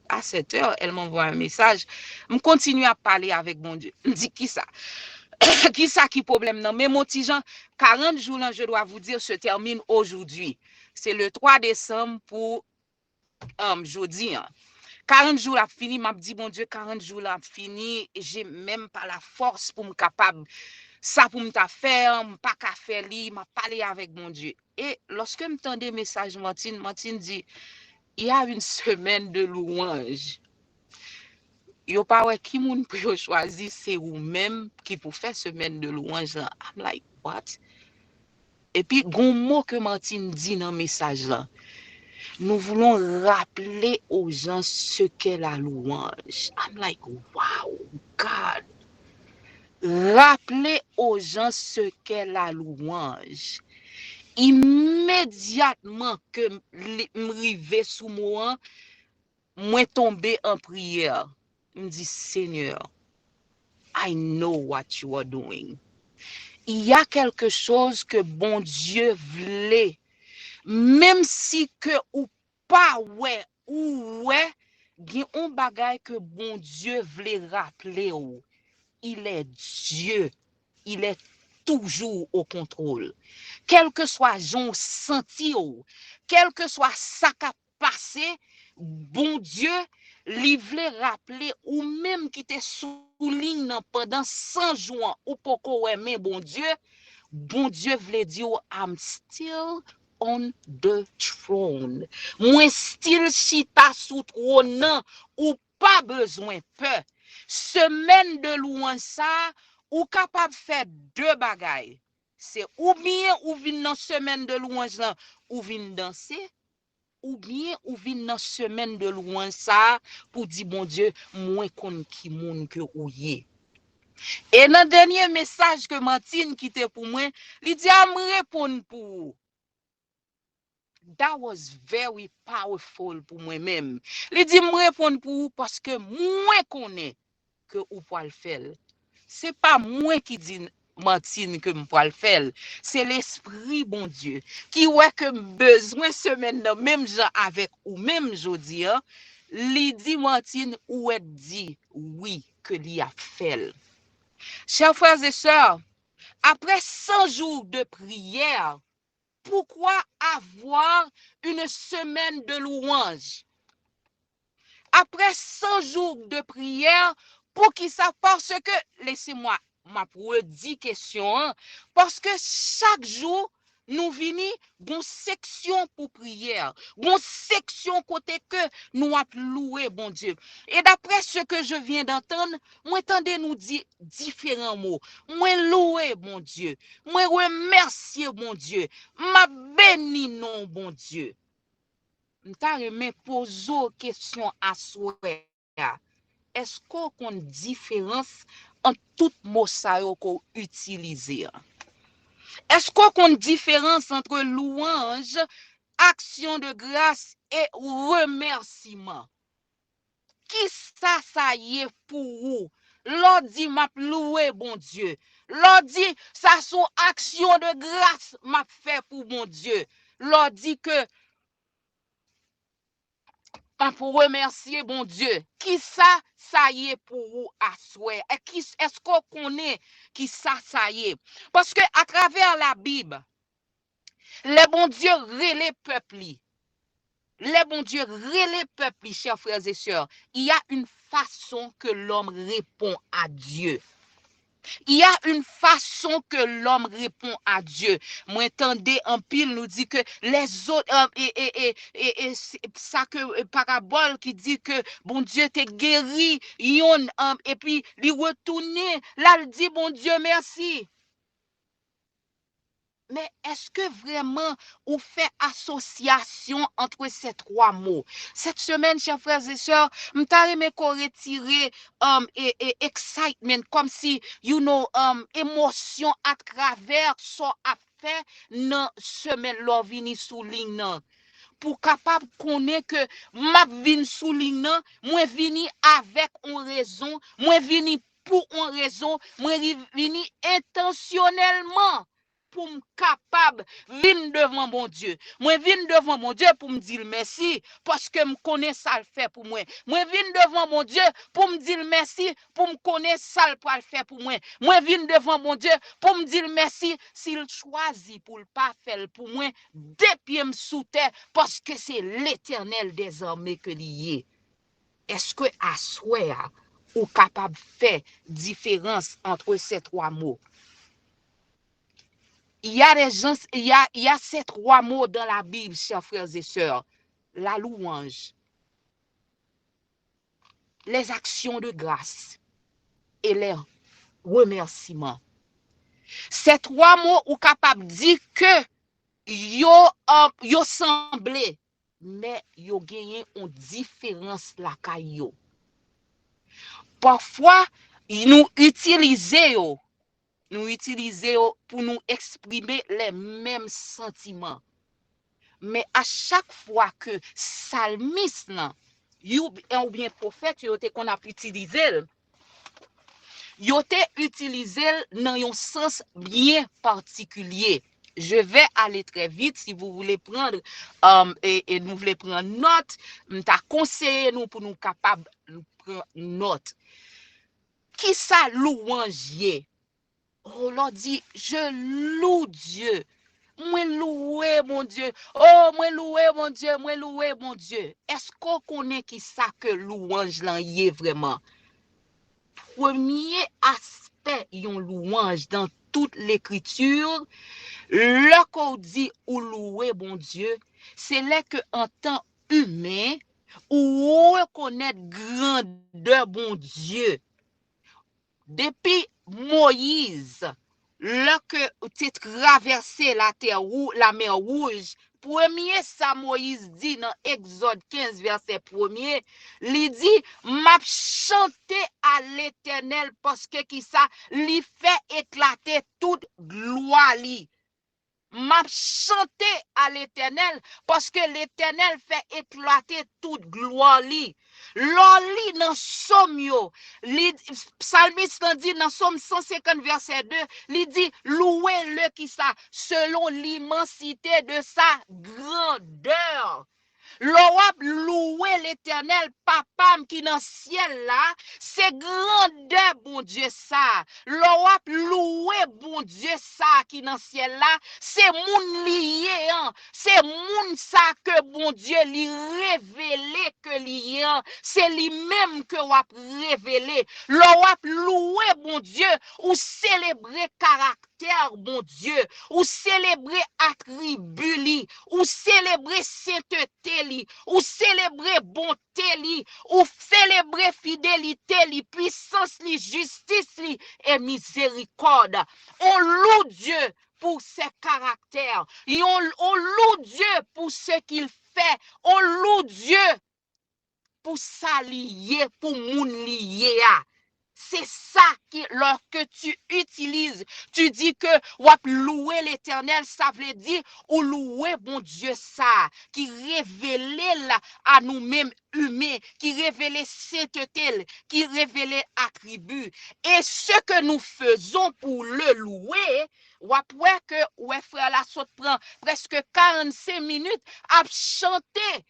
à 7h elle m'envoie un message me continue à parler avec bon Dieu me dit qui ça qui problème non mais mon petit Jean 40 jours là je dois vous dire se termine aujourd'hui c'est le 3 décembre pour jeudi, 40 jours a fini, m'a dit, bon Dieu, 40 jours a fini, et j'ai même pas la force pour me capable, ça pour me faire, pas qu'à faire li, m'a parlé avec mon Dieu. Et lorsque m'entendais message Martine dit, il y a une semaine de louange. Yo pas ouais qui moun pour choisir, c'est ou même qui pour faire semaine de louange. I'm like, what? Et puis, gon mot que Martine dit dans le message là. Nous voulons rappeler aux gens ce qu'est la louange. I'm like, wow, God. Rappeler aux gens ce qu'est la louange. Immédiatement que m'rivé sous moi, moi tombé en prière. Me dit, Seigneur, I know what you are doing. Il y a quelque chose que bon Dieu voulait. Même si que ou pas ouais ou ouais gen un bagay que bon Dieu voulait rappeler ou il est Dieu il est toujours au contrôle quel que soit j'on senti ou quel que soit ça qui a passé bon Dieu li voulait rappeler ou même qui te souligne pendant 100 jours ou poko aimer bon Dieu voulait dire I'm still on the throne. Moi still chita sous trône ou pas besoin peur. Semaine de louange ça ou capable faire deux bagailles. C'est ou bien ou vinn dans semaine de louange là ou vinn danser ou bien ou vinn dans semaine de louange ça pour dire bon Dieu moi konn ki moun que ou yé. Et dans le dernier message que Martine qui était pour moi, il dit à me répondre pour. That was very powerful pour moi-même. Il dit me répondre pour parce que moi connais que ou pas le faire. C'est pas moi qui dit Martine que me pas le faire, c'est l'esprit bon Dieu qui ouais que besoin semaine dans même gens avec ou même jodi il dit Martine ou est dit oui que lui a fait. Chers frères et sœurs, après 100 jours de prière, pourquoi avoir une semaine de louange? Après 100 jours de prière, pour qui ça? Parce que, laissez-moi ma redire question, parce que chaque jour, nous venons d'une section pour prière, d'une section côté que nous avons loué, bon Dieu. Et d'après ce que je viens d'entendre, moi entendez nous dire différents mots. Moi louer, bon Dieu. Moi remercier, bon Dieu. M'a béni, non, bon Dieu. M'ta remet poser question à soi. Est-ce qu'on a une différence entre tout mot ça qu'on utilise? Est-ce qu'on a une différence entre louange, action de grâce et remerciement? Qui ça y est pour vous? L'on dit m'a loué bon Dieu. L'on dit ça son action de grâce m'a fait pour bon Dieu. L'on dit que pour remercier bon Dieu. Qui ça y est pour vous à souhait? Est-ce qu'on connaît qui ça y est? Parce que à travers la Bible, les bon Dieu relève peuple. Les bon Dieu relève peuple, chers frères et sœurs. Il y a une façon que l'homme répond à Dieu. Il y a une façon que l'homme répond à Dieu. Moi, entendez en pile nous dit que les autres, et ça que parabole qui dit que bon Dieu t'a guéri, et puis il retourné, là il dit bon Dieu merci. Mais est-ce que vraiment on fait association entre ces trois mots? Cette semaine, chers frères et sœurs, m't'aimé qu'on retire excitement, comme si, émotion à travers son affaire dans semaine l'on vini sous ligne. Pour capable connaître que m'a vini sous ligne, moi vini avec une raison, moi vini pour une raison, moi vini intentionnellement. Pour me capable venir devant mon Dieu. Moi viens devant mon Dieu pour me dire merci parce que me connais ça le fait pour moi. Moi viens devant mon Dieu pour me dire merci pour me connaître ça le faire pour moi. Moi viens devant mon Dieu pour me dire merci s'il choisit pour le pas faire pour moi depuis me sous terre parce que c'est l'Éternel des armées que lié. Est-ce que à souhait ou capable de faire différence entre ces trois mots? Il y a des gens, il y a ces trois mots dans la Bible, chers frères et sœurs. La louange, les actions de grâce et les remerciements. Ces trois mots sont capables de dire que yo semblé, mais yo gagné une différence la caillou. Parfois, nous utilisons pour nous exprimer les mêmes sentiments. Mais à chaque fois que psalmiste, ou bien prophète, qu'on a utilisé, dans un sens bien particulier. Je vais aller très vite si vous voulez prendre et nous voulez prendre note, m'ta conseillé nous pour nous capables de prendre note. Qui ça louange? Oh, l'on dit, je loue Dieu. Moi louer mon Dieu. Oh, moi louer mon Dieu, moi louer mon Dieu. Est-ce qu'on connaît qui ça que louange là y est vraiment? Premier aspect yon louange dans toute l'écriture, le qu'on dit ou louer mon Dieu, c'est là que en temps humain ou reconnaître grandeur bon Dieu. Depuis Moïse, lorsque tu traversé la mer rouge, premier ça Moïse dit dans Exode 15 verset 1er, il dit m'a chanté à l'Éternel parce que qui ça lui fait éclater toute gloire li. M'a chanté à l'Éternel parce que l'Éternel fait éclater toute gloire li. L'oli dans Somme yo, psalmiste dit dans Somme 150 verset 2, il dit louez-le qui ça selon l'immensité de sa grandeur. L'on louer l'Éternel, papa qui dans le ciel là, c'est grandeur, bon Dieu ça. L'on louer, bon Dieu ça qui dans le ciel là, c'est moun lié, hein. C'est moun ça que bon Dieu lui révélé que lié, hein. C'est lui-même que wap révélé. L'on louer, bon Dieu, ou célébrer caractère, bon Dieu, ou célébrer attribut li, ou célébrer sainteté li, ou célébrer bonté li, ou célébrer fidélité li, puissance li, justice li et miséricorde. On loue Dieu pour ses caractères. Et on loue Dieu pour ce qu'il fait. On loue Dieu pour ça lié, pour moun lié. C'est ça qui, lorsque tu utilises, tu dis que wap louer l'Éternel, ça veut dire ou louer bon Dieu ça, qui révèle là à nous-mêmes humains, qui révèle sainteté, qui révèle attributs. Et ce que nous faisons pour le louer, wap que ouais frère la saute prend presque 45 minutes à chanter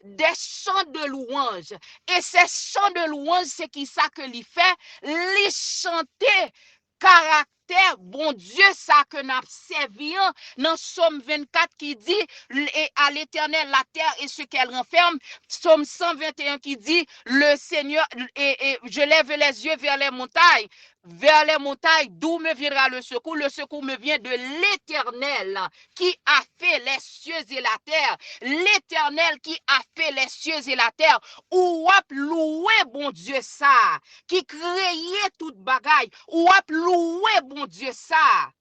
des chants de louange. Et ces chants de louange, c'est qui ça que l'y fait? Les chanter caractère, bon Dieu, ça que n'a servi dans Somme 24 qui dit et à l'Éternel la terre et ce qu'elle renferme. Somme 121 qui dit le Seigneur et je lève les yeux vers les montagnes d'où me viendra le secours me vient de l'Éternel qui a fait les cieux et la terre, l'Éternel qui a fait les cieux et la terre, ou ap loué bon Dieu ça, qui créait toute bagaille, ou ap loué bon Dieu ça,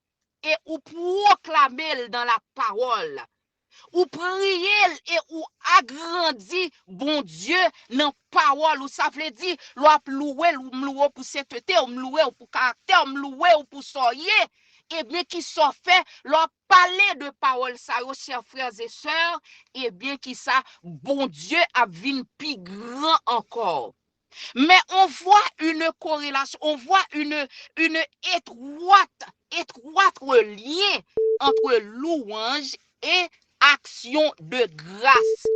et ou proclamer dans la parole, ou prier et ou agrandi bon Dieu dans parole ou ça veut dire louer pour sainteté ou louer pour caractère ou louer pour soyer et bien qui sont fait leur parler de parole ça chers frères et sœurs et bien qui ça bon Dieu a vinn plus grand encore. Mais on voit une corrélation, on voit une étroite lien entre louange et action de grâce.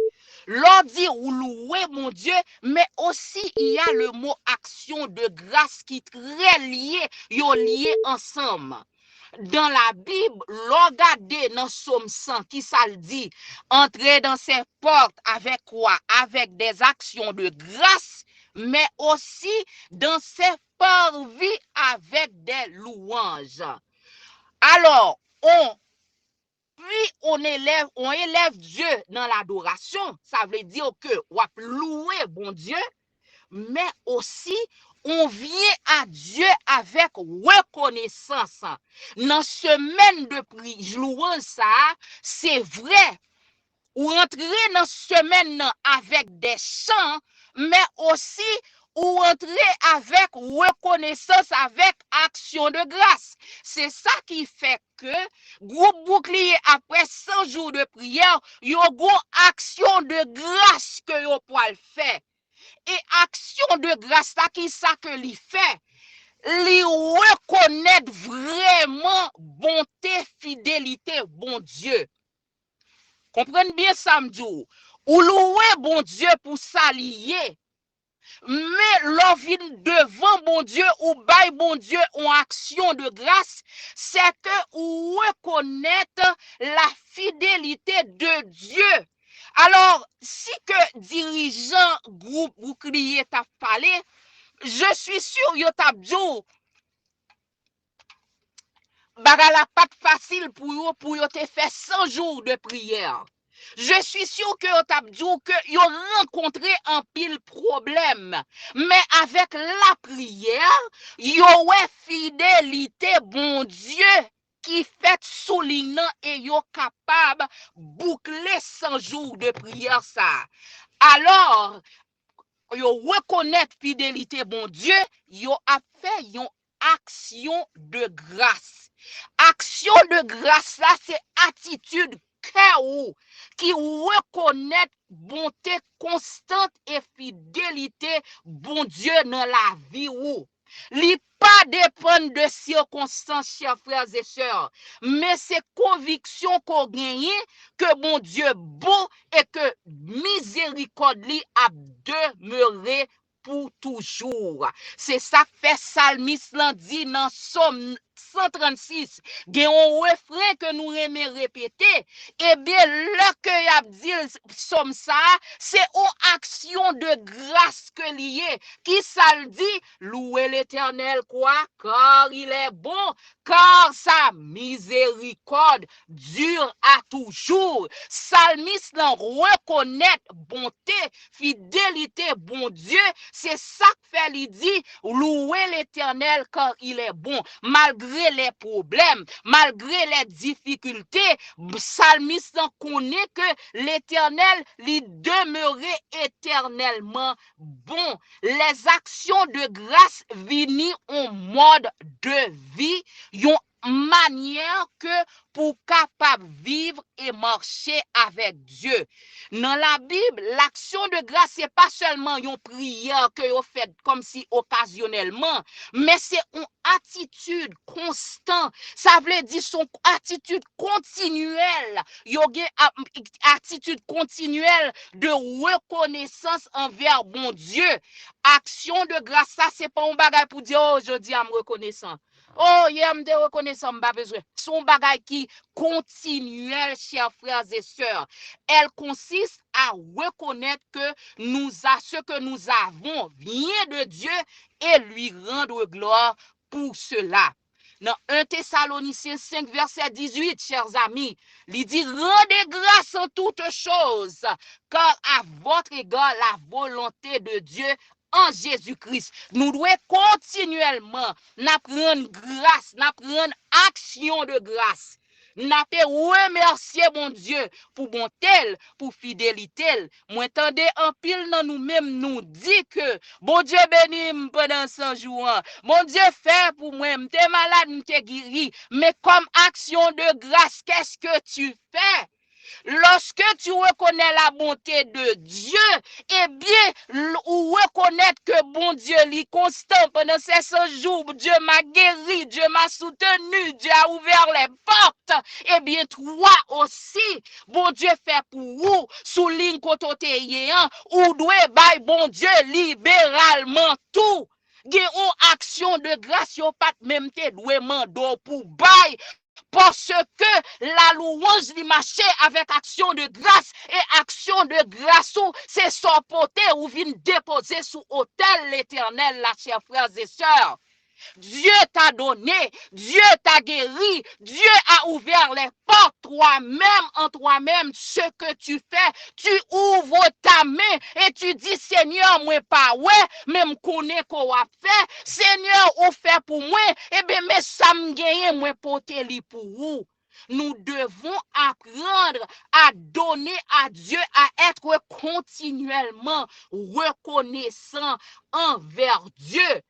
L'on dit ou louer mon Dieu, mais aussi il y a le mot action de grâce qui est très lié ensemble. Dans la Bible, regardez dans Somme 100 qui ça le dit, entrez dans ses portes avec quoi? Avec des actions de grâce, mais aussi dans ses parvis avec des louanges. Alors, on élève Dieu dans l'adoration, ça veut dire que on va louer bon Dieu, mais aussi on vient à Dieu avec reconnaissance. Dans semaine de prière, louange ça, c'est vrai. Ou entrer dans semaine avec des chants, mais aussi ou entrer avec reconnaissance, avec action de grâce. C'est ça qui fait que groupe bouclier après 100 jours de prière, yo go action de grâce que yo poil faire. Et action de grâce là qui ça que li fait? Li reconnaître vraiment bonté, fidélité, bon Dieu. Comprenez bien ça, m'dou. Ou louer bon Dieu pour s'allier. Mais l'on vient devant bon Dieu ou bail bon Dieu en action de grâce, c'est que ou reconnaître la fidélité de Dieu. Alors, si que dirigeant groupe ou crier t'a parlé, je suis sûr yo t'a dit bagala pas facile pour yo te faire 100 jours de prière. Je suis sûr que t'a dit que yo rencontré un pile problème, mais avec la prière, yo ouais fidélité bon Dieu qui fait soulignant et yo capable boucler 100 jours de prière ça. Alors, yo reconnaître fidélité bon Dieu, yo a fait yon action de grâce. Action de grâce là, c'est attitude cœur qui reconnaît bonté constante et fidélité bon Dieu dans la vie ou. Li pas dépendre de circonstances, chers frères et sœurs, mais c'est conviction qu'on gagne que bon Dieu bon et que miséricorde li a demeuré pour toujours. C'est ça que fait Psalmiste l'an dit dans Somme 136. Il y a un refrain que nous aimons répéter. Eh bien, le que y a dit Somme ça, c'est une action de grâce que lié. Qui ça le dit? Louez l'Éternel quoi? Car il est bon, car sa miséricorde dure à toujours. Psalmiste l'en reconnaît bonté, fidélité, bon Dieu. C'est ça que fait lui dit, louez l'Éternel car il est bon. Malgré les problèmes, malgré les difficultés, psalmiste connaît que l'Éternel lui demeurait éternellement bon. Les actions de grâce viennent en mode de vie, manière que pour capable vivre et marcher avec Dieu. Dans la Bible, l'action de grâce, c'est pas seulement une prière que vous faites comme si occasionnellement, mais c'est une attitude constante. Ça veut dire son attitude continuelle. Une attitude continuelle de reconnaissance envers bon Dieu. Action de grâce, ça, c'est pas un bagage pour dire, oh, je dis, je me reconnaissant. Oh, il y a des reconnaissants, pas besoin. Son bagage qui continuel, chers frères et sœurs. Elle consiste à reconnaître que ce que nous avons vient de Dieu et lui rendre gloire pour cela. Dans 1 Thessaloniciens 5, verset 18, chers amis, il dit, rendez grâce en toutes choses, car à votre égard la volonté de Dieu en Jésus-Christ. Nous devons continuellement prendre grâce, prendre action de grâce. Nous remercier mon Dieu pour bonté, pour fidélité. Moi, entendez en pile dans nous-mêmes nous dit que bon Dieu bénit pendant 100 jours. Mon Dieu fait pour moi, m'es malade, m'es guéri. Mais comme action de grâce, qu'est-ce que tu fais? Lorsque tu reconnais la bonté de Dieu, eh bien, ou reconnaître que bon Dieu est constant pendant ces 100 jours, Dieu m'a guéri, Dieu m'a soutenu, Dieu a ouvert les portes, eh bien, toi aussi, bon Dieu fait pour vous, souligne côté ou doit bailler bon Dieu libéralement tout. Gen une action de grâce, yon pas même te doué mando pour bailler. Parce que la louange li marché avec action de grâce et action de grâce, c'est son poté ou vient déposer sous autel l'éternel, la chers frères et sœurs. Dieu t'a donné, Dieu t'a guéri, Dieu a ouvert les portes toi-même, en toi-même, ce que tu fais, tu ouvres ta main et tu dis, Seigneur, moi pas ouais, même connais qu'on a fait, Seigneur, ou fait pour moi, et bien, mais ça me gagne, moi porter li pour vous. Nous devons apprendre à donner à Dieu, à être continuellement reconnaissant envers Dieu.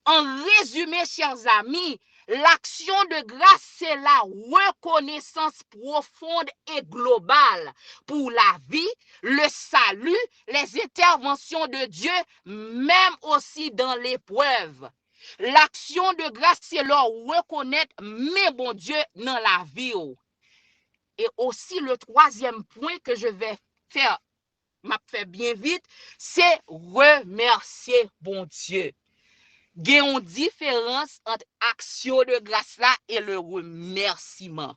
En résumé, chers amis, l'action de grâce, c'est la reconnaissance profonde et globale pour la vie, le salut, les interventions de Dieu, même aussi dans l'épreuve. L'action de grâce, c'est leur reconnaître mes bon Dieu dans la vie. Et aussi, le troisième point que je vais faire, m'a fait bien vite, c'est remercier bon Dieu. Il y a une différence entre action de grâce là et le remerciement.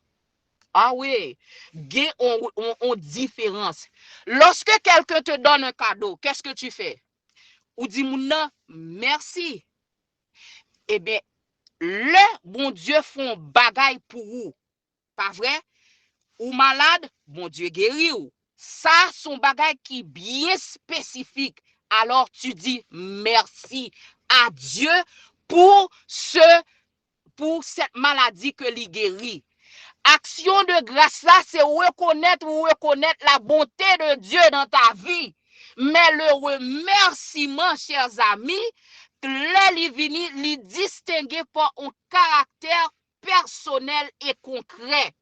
Ah oui, il y a une différence. Lorsque quelqu'un te donne un cadeau, qu'est-ce que tu fais? Ou dis non, merci. Eh bien, le bon Dieu font bagaille pour vous. Pas vrai? Ou malade, bon Dieu guérit ou. Ça, son bagaille qui est bien spécifique. Alors tu dis merci à Dieu pour cette maladie que lui guérit. Action de grâce là, c'est reconnaître la bonté de Dieu dans ta vie. Mais le remerciement, chers amis, les distinguer par un caractère personnel et concret.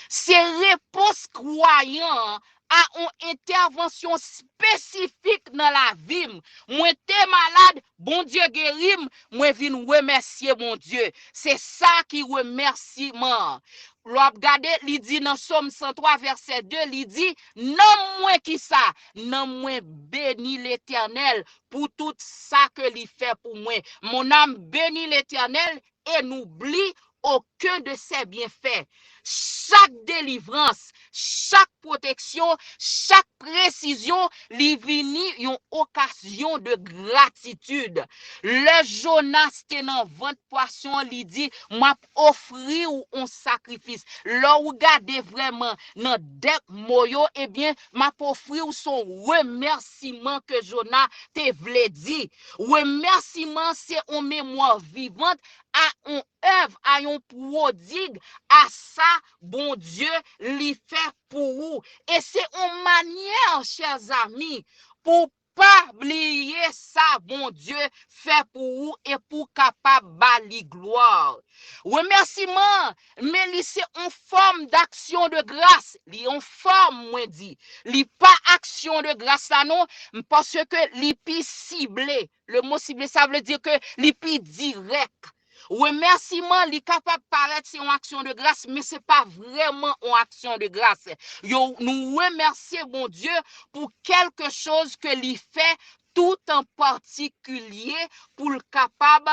C'est réponse croyant à une intervention spécifique dans la vie. Moi, t'es malade, bon Dieu guérit, moi, viens remercier mon Dieu. C'est ça qui remerciement. Regardez, il dit dans Somme 103, verset 2, il dit, non moins qui ça, non moins béni l'Éternel pour tout ça que il fait pour moi. Mon âme bénit l'Éternel et n'oublie aucun de ses bienfaits. Chaque délivrance, chaque protection, chaque précision, lui vini une occasion de gratitude. Le Jonas qui est dans 20 poissons, lui dit, m'a offrir un sacrifice. Là, regardez vraiment dans des moyens, eh bien, m'a offrir son remerciement que Jonas te voulait dire. Remerciement, c'est une mémoire vivante à une œuvre, à un prodigue, à ça, bon Dieu, lui fait pour vous. Et c'est une manière, chers amis, pour pas oublier ça, bon Dieu, fait pour vous et pour capable bali gloire. Remerciement, mais c'est en forme d'action de grâce. Li en forme, moi dit. Li pas action de grâce là non, parce que li pi ciblé. Le mot ciblé, ça veut dire que li pi direct. Remerciement, li capable paraître c'est une action de grâce, mais c'est pas vraiment une action de grâce. Yo, nous remercions bon Dieu pour quelque chose que li fait tout en particulier pour le capable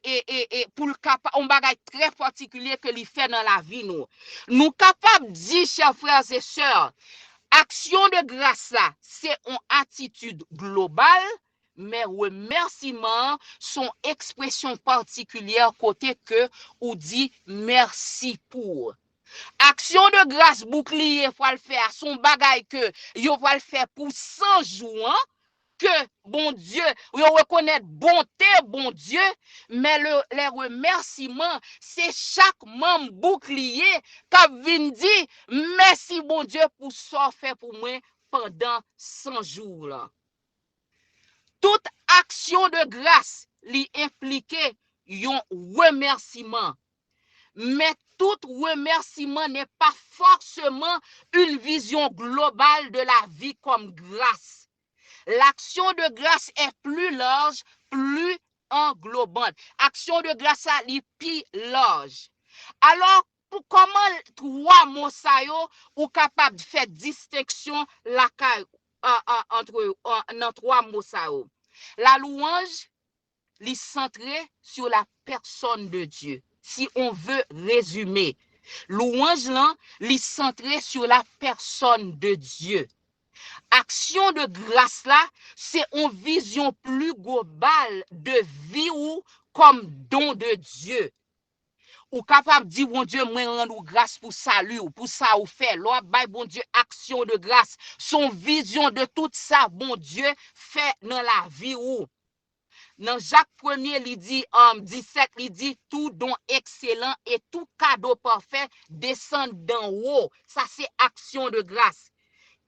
et pour le capable un bagage très particulier que li fait dans la vie nous capables dire chers frères et sœurs action de grâce là c'est une attitude globale mais remerciements sont expression particulière côté que ou dit merci pour. Action de grâce bouclier faut le faire son bagage que yo va le faire pour 100 jours que bon Dieu, yo reconnaître bonté bon Dieu, mais les remerciements c'est chaque membre bouclier qui vient dire merci bon Dieu pour ça fait pour moi pendant 100 jours là. Toute action de grâce li implique un remerciement. Mais tout remerciement n'est pas forcément une vision globale de la vie comme grâce. L'action de grâce est plus large, plus englobante. Action de grâce est plus large. Alors, pour comment trois mots ça yo ou capable de faire distinction la entre dans trois mots ça yo. La louange est centrée sur la personne de Dieu. Si on veut résumer, louange là, est centrée sur la personne de Dieu. Action de grâce là, c'est une vision plus globale de vie ou comme don de Dieu. Ou capable de dire, bon Dieu, moi rends grâce pour salut, ou pour ça ou fait. Loi, bon Dieu, action de grâce. Son vision de tout ça, bon Dieu, fait dans la vie ou. Dans Jacques 1er, il dit, 17, il dit, tout don excellent et tout cadeau parfait descend d'en haut. Ça, c'est action de grâce.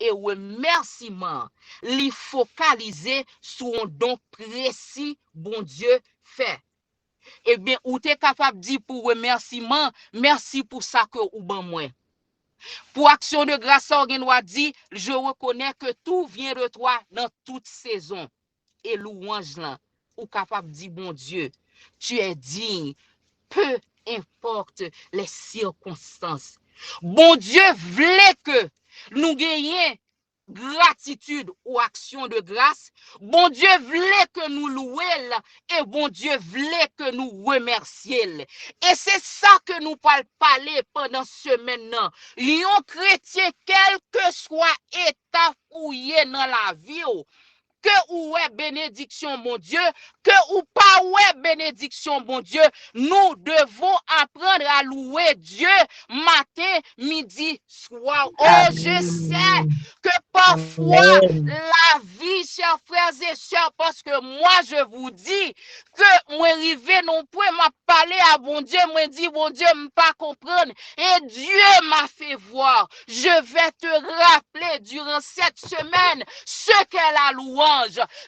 Et remerciement, li focaliser sur un don précis, bon Dieu, fait. Eh bien, ou t'es capable de dire pour remerciement, merci pour ça que ou ban moi. Pour action de grâce, on doit dire, je reconnais que tout vient de toi dans toute saison. Et louange là, ou capable de dire, bon Dieu, tu es digne, peu importe les circonstances. Bon Dieu voulait que nous gagnions gratitude ou action de grâce. Bon Dieu voulait que nous louions et bon Dieu voulait que nous remercions. Et c'est ça que nous parler pendant ce maintenant. Lion chrétien, quel que soit état où il est dans la vie, que ou est bénédiction, mon Dieu, que ou pas ouais bénédiction, mon Dieu, nous devons apprendre à louer Dieu matin, midi, soir. Oh, je sais que parfois la vie, chers frères et sœurs, parce que moi je vous dis que moi arrivé non point m'a parlé à bon Dieu, moi dit bon Dieu me pas comprendre et Dieu m'a fait voir. Je vais te rappeler durant cette semaine ce qu'est la louange.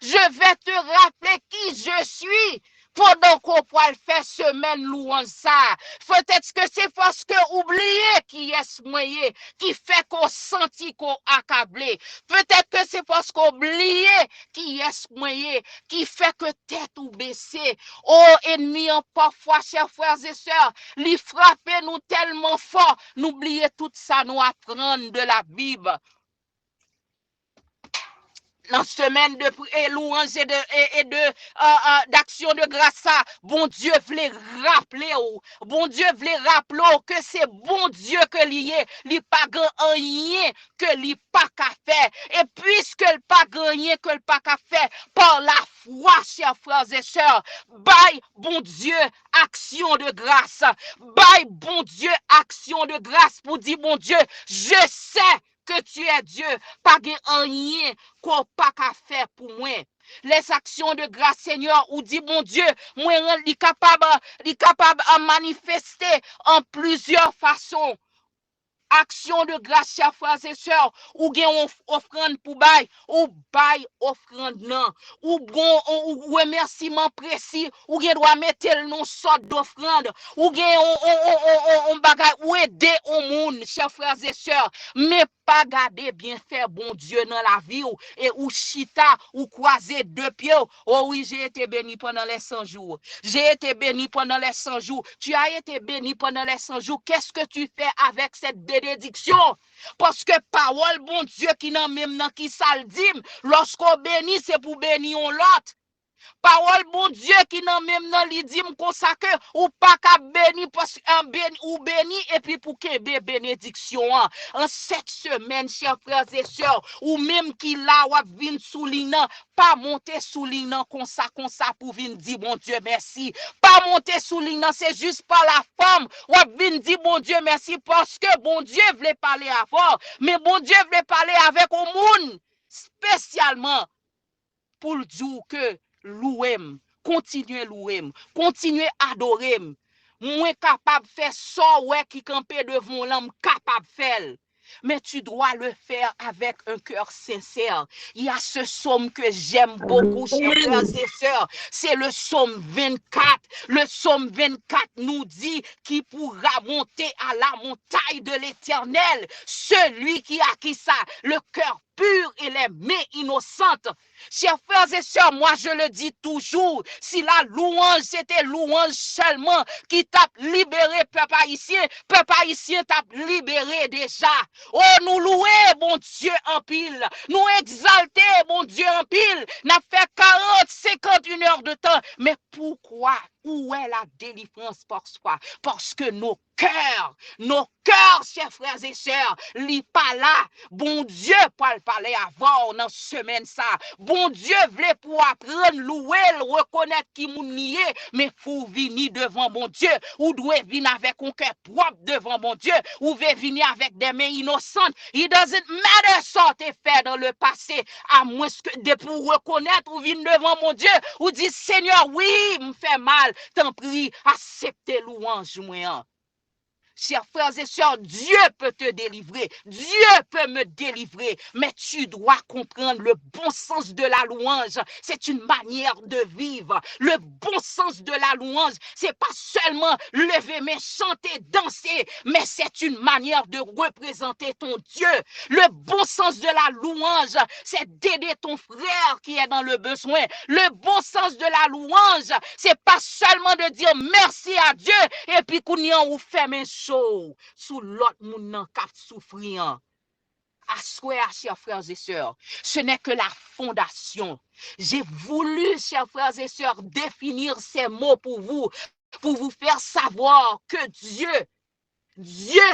Je vais te rappeler qui je suis. Pendant qu'on pourra faire semaine louange ça. Peut-être que c'est parce que oublier qui est ce moyen qui fait qu'on sentit qu'on accablé. Peut-être que c'est parce qu'on oublier qui est ce moyen qui fait que tête ou baissée. Oh, ennemi, parfois, chers frères et sœurs, les frapper nous tellement fort. N'oubliez tout ça, nous apprendre de la Bible. Dans semaine de louange et d'action de grâce, bon Dieu voulait rappeler, bon Dieu voulait rappeler que c'est bon Dieu que lié, li pas rien que li pas qu'à faire. Et puisque le pas rien que le pas qu'à faire, par la foi, chers frères et sœurs, bye bon Dieu, action de grâce, bye bon Dieu, action de grâce pour dire bon Dieu, je sais que tu es Dieu, pas rien qu'on pas qu'à faire pour moi. Les actions de grâce, Seigneur, ou dit mon Dieu, moi, il capable de manifester en plusieurs façons. action de grâce, chers frères et sœurs, ou gen offrande pour bail, ou bail offrande non, ou remerciement précis, ou gen doit mettre le nom sorte d'offrande, ou gen on bagay, ou aider au monde, chers frères et sœurs, mais pas garder bien faire bon Dieu dans la vie ou chita ou croiser deux pieds. Oh oui, j'ai été béni pendant les 100 jours. J'ai été béni pendant les 100 jours. Tu as été béni pendant les 100 jours. Qu'est-ce que tu fais avec cette bénédiction? Parce que parole bon Dieu qui n'a même dans qui ça le dit, lorsqu'on bénit, c'est pour bénir l'autre. Parole bon Dieu qui n'a même dans li dit consacré ou pas qu'à béni parce qu'un béni ou béni et puis pour qu'il y ait bénédiction en cette semaine, chers frères et sœurs, ou même qui là ou vinn souligner pas monter souligner comme ça pour venir dire bon Dieu merci, pas monter souligner c'est juste par la femme ou venir dire bon Dieu merci parce que bon Dieu voulait parler avant, mais bon Dieu voulait parler avec au monde spécialement pour dire que louem, continuez louem, continuez adorer. Moi capable de faire ça ouais qui camper devant l'homme capable de faire. Mais tu dois le faire avec un cœur sincère. Il y a ce psaume que j'aime beaucoup, chers frères et sœurs. C'est le psaume 24. Le psaume 24 nous dit qui pourra monter à la montagne de l'Éternel. Celui qui a qui ça, le cœur pur et les mains innocentes. Chers frères et sœurs, moi je le dis toujours, si la louange c'était louange seulement qui t'a libéré peuple haïtien t'a libéré déjà. Oh, nous louer, bon Dieu, en pile. Nous exalter, bon Dieu, en pile. N'a fait 40, 51 heures de temps. Mais pourquoi? Où est la délivrance pour soi? Parce que nos cœurs, chers frères et sœurs, li pas là. Bon Dieu, pour le parler avant dans semaine ça. Bon Dieu voulait pour apprendre, louer, reconnaître qui moun nié, mais faut venir devant bon Dieu. Ou doit venir avec un cœur propre devant bon Dieu. Ou veut venir avec des mains innocentes. It doesn't matter ça t'es fait dans le passé, à moins que de pour reconnaître ou venir devant mon Dieu, ou dire Seigneur, oui, me fait mal, t'en prie, acceptez louange moi. Chers frères et sœurs, Dieu peut te délivrer. Dieu peut me délivrer. Mais tu dois comprendre le bon sens de la louange. C'est une manière de vivre. Le bon sens de la louange, c'est pas seulement lever mes chanter, danser, mais c'est une manière de représenter ton Dieu. Le bon sens de la louange, c'est d'aider ton frère qui est dans le besoin. Le bon sens de la louange, c'est pas seulement de dire merci à Dieu et puis qu'on y en ou fait mes choses sous l'autre moun qui souffrir. Assoyez, chers frères et sœurs, ce n'est que la fondation. J'ai voulu, chers frères et sœurs, définir ces mots pour vous faire savoir que Dieu,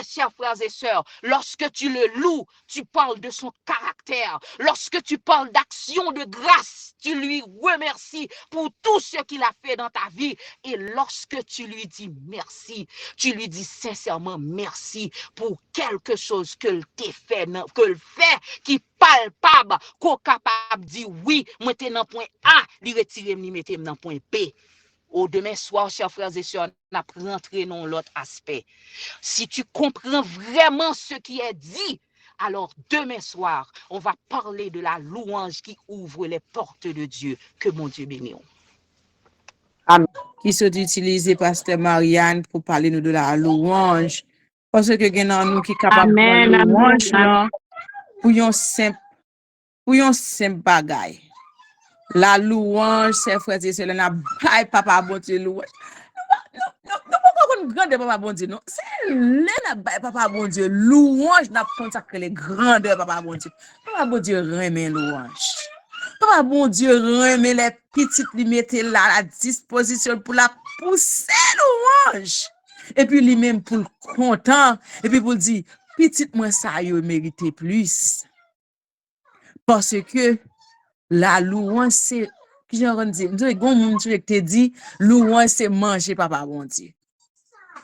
chers frères et sœurs, lorsque tu le loues, tu parles de son caractère. Lorsque tu parles d'action de grâce, tu lui remercies pour tout ce qu'il a fait dans ta vie. Et lorsque tu lui dis merci, tu lui dis sincèrement merci pour quelque chose que t'es fait, que le fait qui palpable, qu'on capable de dire oui, moi t'es dans point A, lui retirer, lui mettre dans point B. Au demain soir, chers frères et sœurs, on a rentré dans l'autre aspect. Si tu comprends vraiment ce qui est dit, alors demain soir, on va parler de la louange qui ouvre les portes de Dieu. Que mon Dieu bénisse. Amen. Qui sont utilisés Pasteur Marianne pour parler nous de la louange. Parce que nous qui capable de louange là, pour un simple bagaille. La louange, c'est frère et sœurs, n'a pas papa bon Dieu louange. Non, grande papa bon Dieu, non. C'est là la papa bon Dieu louange n'a consacré les grandeurs papa bon Dieu. Papa bon Dieu remet louange. Papa bon Dieu remet les petites lui mettez là à la disposition pour la pousser louange. Et puis lui-même pour le content et puis pour dire petite moi ça yo mérité plus. Parce que la louange, c'est, qui j'en dis, gon moun qui te dit, louange, c'est manger papa bon Dieu.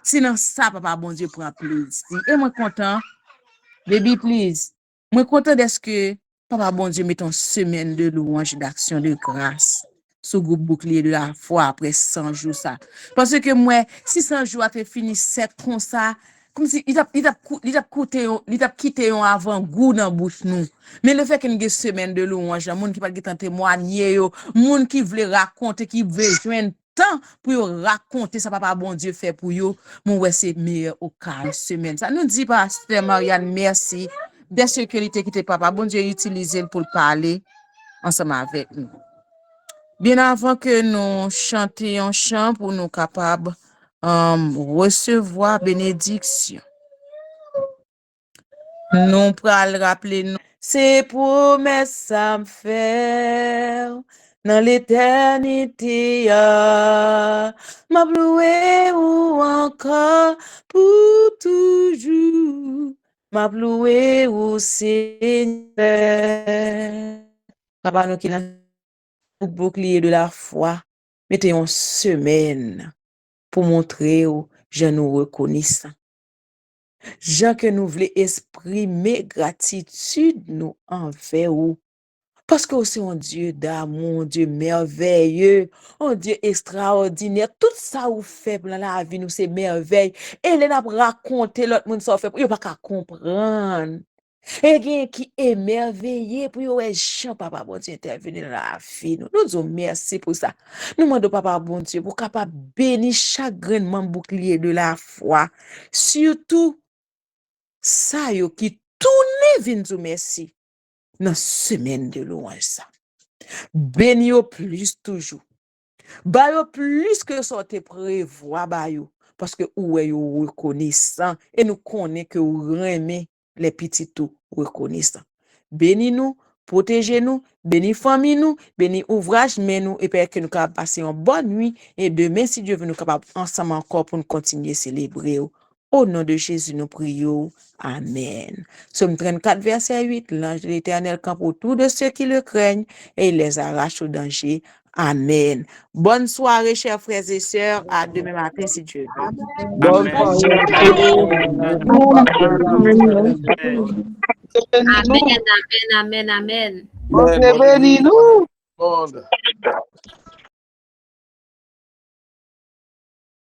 Sinon, ça, papa bon Dieu prend plaisir. Et moi content, baby, please. Moi content d'est-ce que papa bon Dieu met une semaine de louange, d'action de grâce, sous groupe bouclier de la foi après 100 jours, ça. Parce que moi, si 100 jours a fini, c'est comme ça, comme si il t'a quitté un avant-goût dans bouche nous. Mais le fait qu'il y ait une semaine de louange, moun qui pas témoigner yo, moun qui veut raconter, qui veut joindre temps pour raconter ça papa bon Dieu fait pour yo, mon ouais c'est meilleur au cas semaine. Ça nous dit pasteur Marianne merci des sécurités qui te papa bon Dieu utilisé pour parler ensemble avec nous. Bien avant que nous chantions un chant pour nous capables recevoir bénédiction. Nous pral rappeler nous. C'est promesse ça me faire dans l'éternité. M'a loué ou encore pour toujours. M'a loué ou Seigneur. Papa nous qui bouclier de la foi, mettez une semaine pour montrer où je nous reconnaissons. Jean que nous voulons exprimer gratitude nous envers vous. Parce que c'est un Dieu d'amour, un Dieu merveilleux, un Dieu extraordinaire. Tout ça vous fait dans la vie, nous c'est merveille. Et les n'a raconté l'autre monde ça fait, vous pas qu'à comprendre. Et quelqu'un qui est émerveillé pour yo chant papa bon Dieu intervenir dans la vie nous disons merci pour ça nous demandons papa bon Dieu pour capable bénir chaque grain bouclier de la foi surtout ça yo qui tourne vinn nous merci dans semaine de louange ça béni yo plus toujours ba yo plus que sorte prévoir ba yo parce que ou yo reconnaissant et nous connaît que ou remet les petits tout reconnaissant. Bénis nous, protégez nous, bénis famille nous, bénis ouvrage mais nous et que nous capable passer une bonne nuit et demain si Dieu veut nous capable ensemble encore pour nous continuer célébrer. Au nom de Jésus nous prions. Amen. Somme 34 verset 8 l'ange de l'Éternel campe autour de ceux qui le craignent et il les arrache au danger. Amen. Bonne soirée chers frères et sœurs, à demain matin si Dieu veut. Bonne soirée. Amen, amen, amen, amen. Bénis-nous.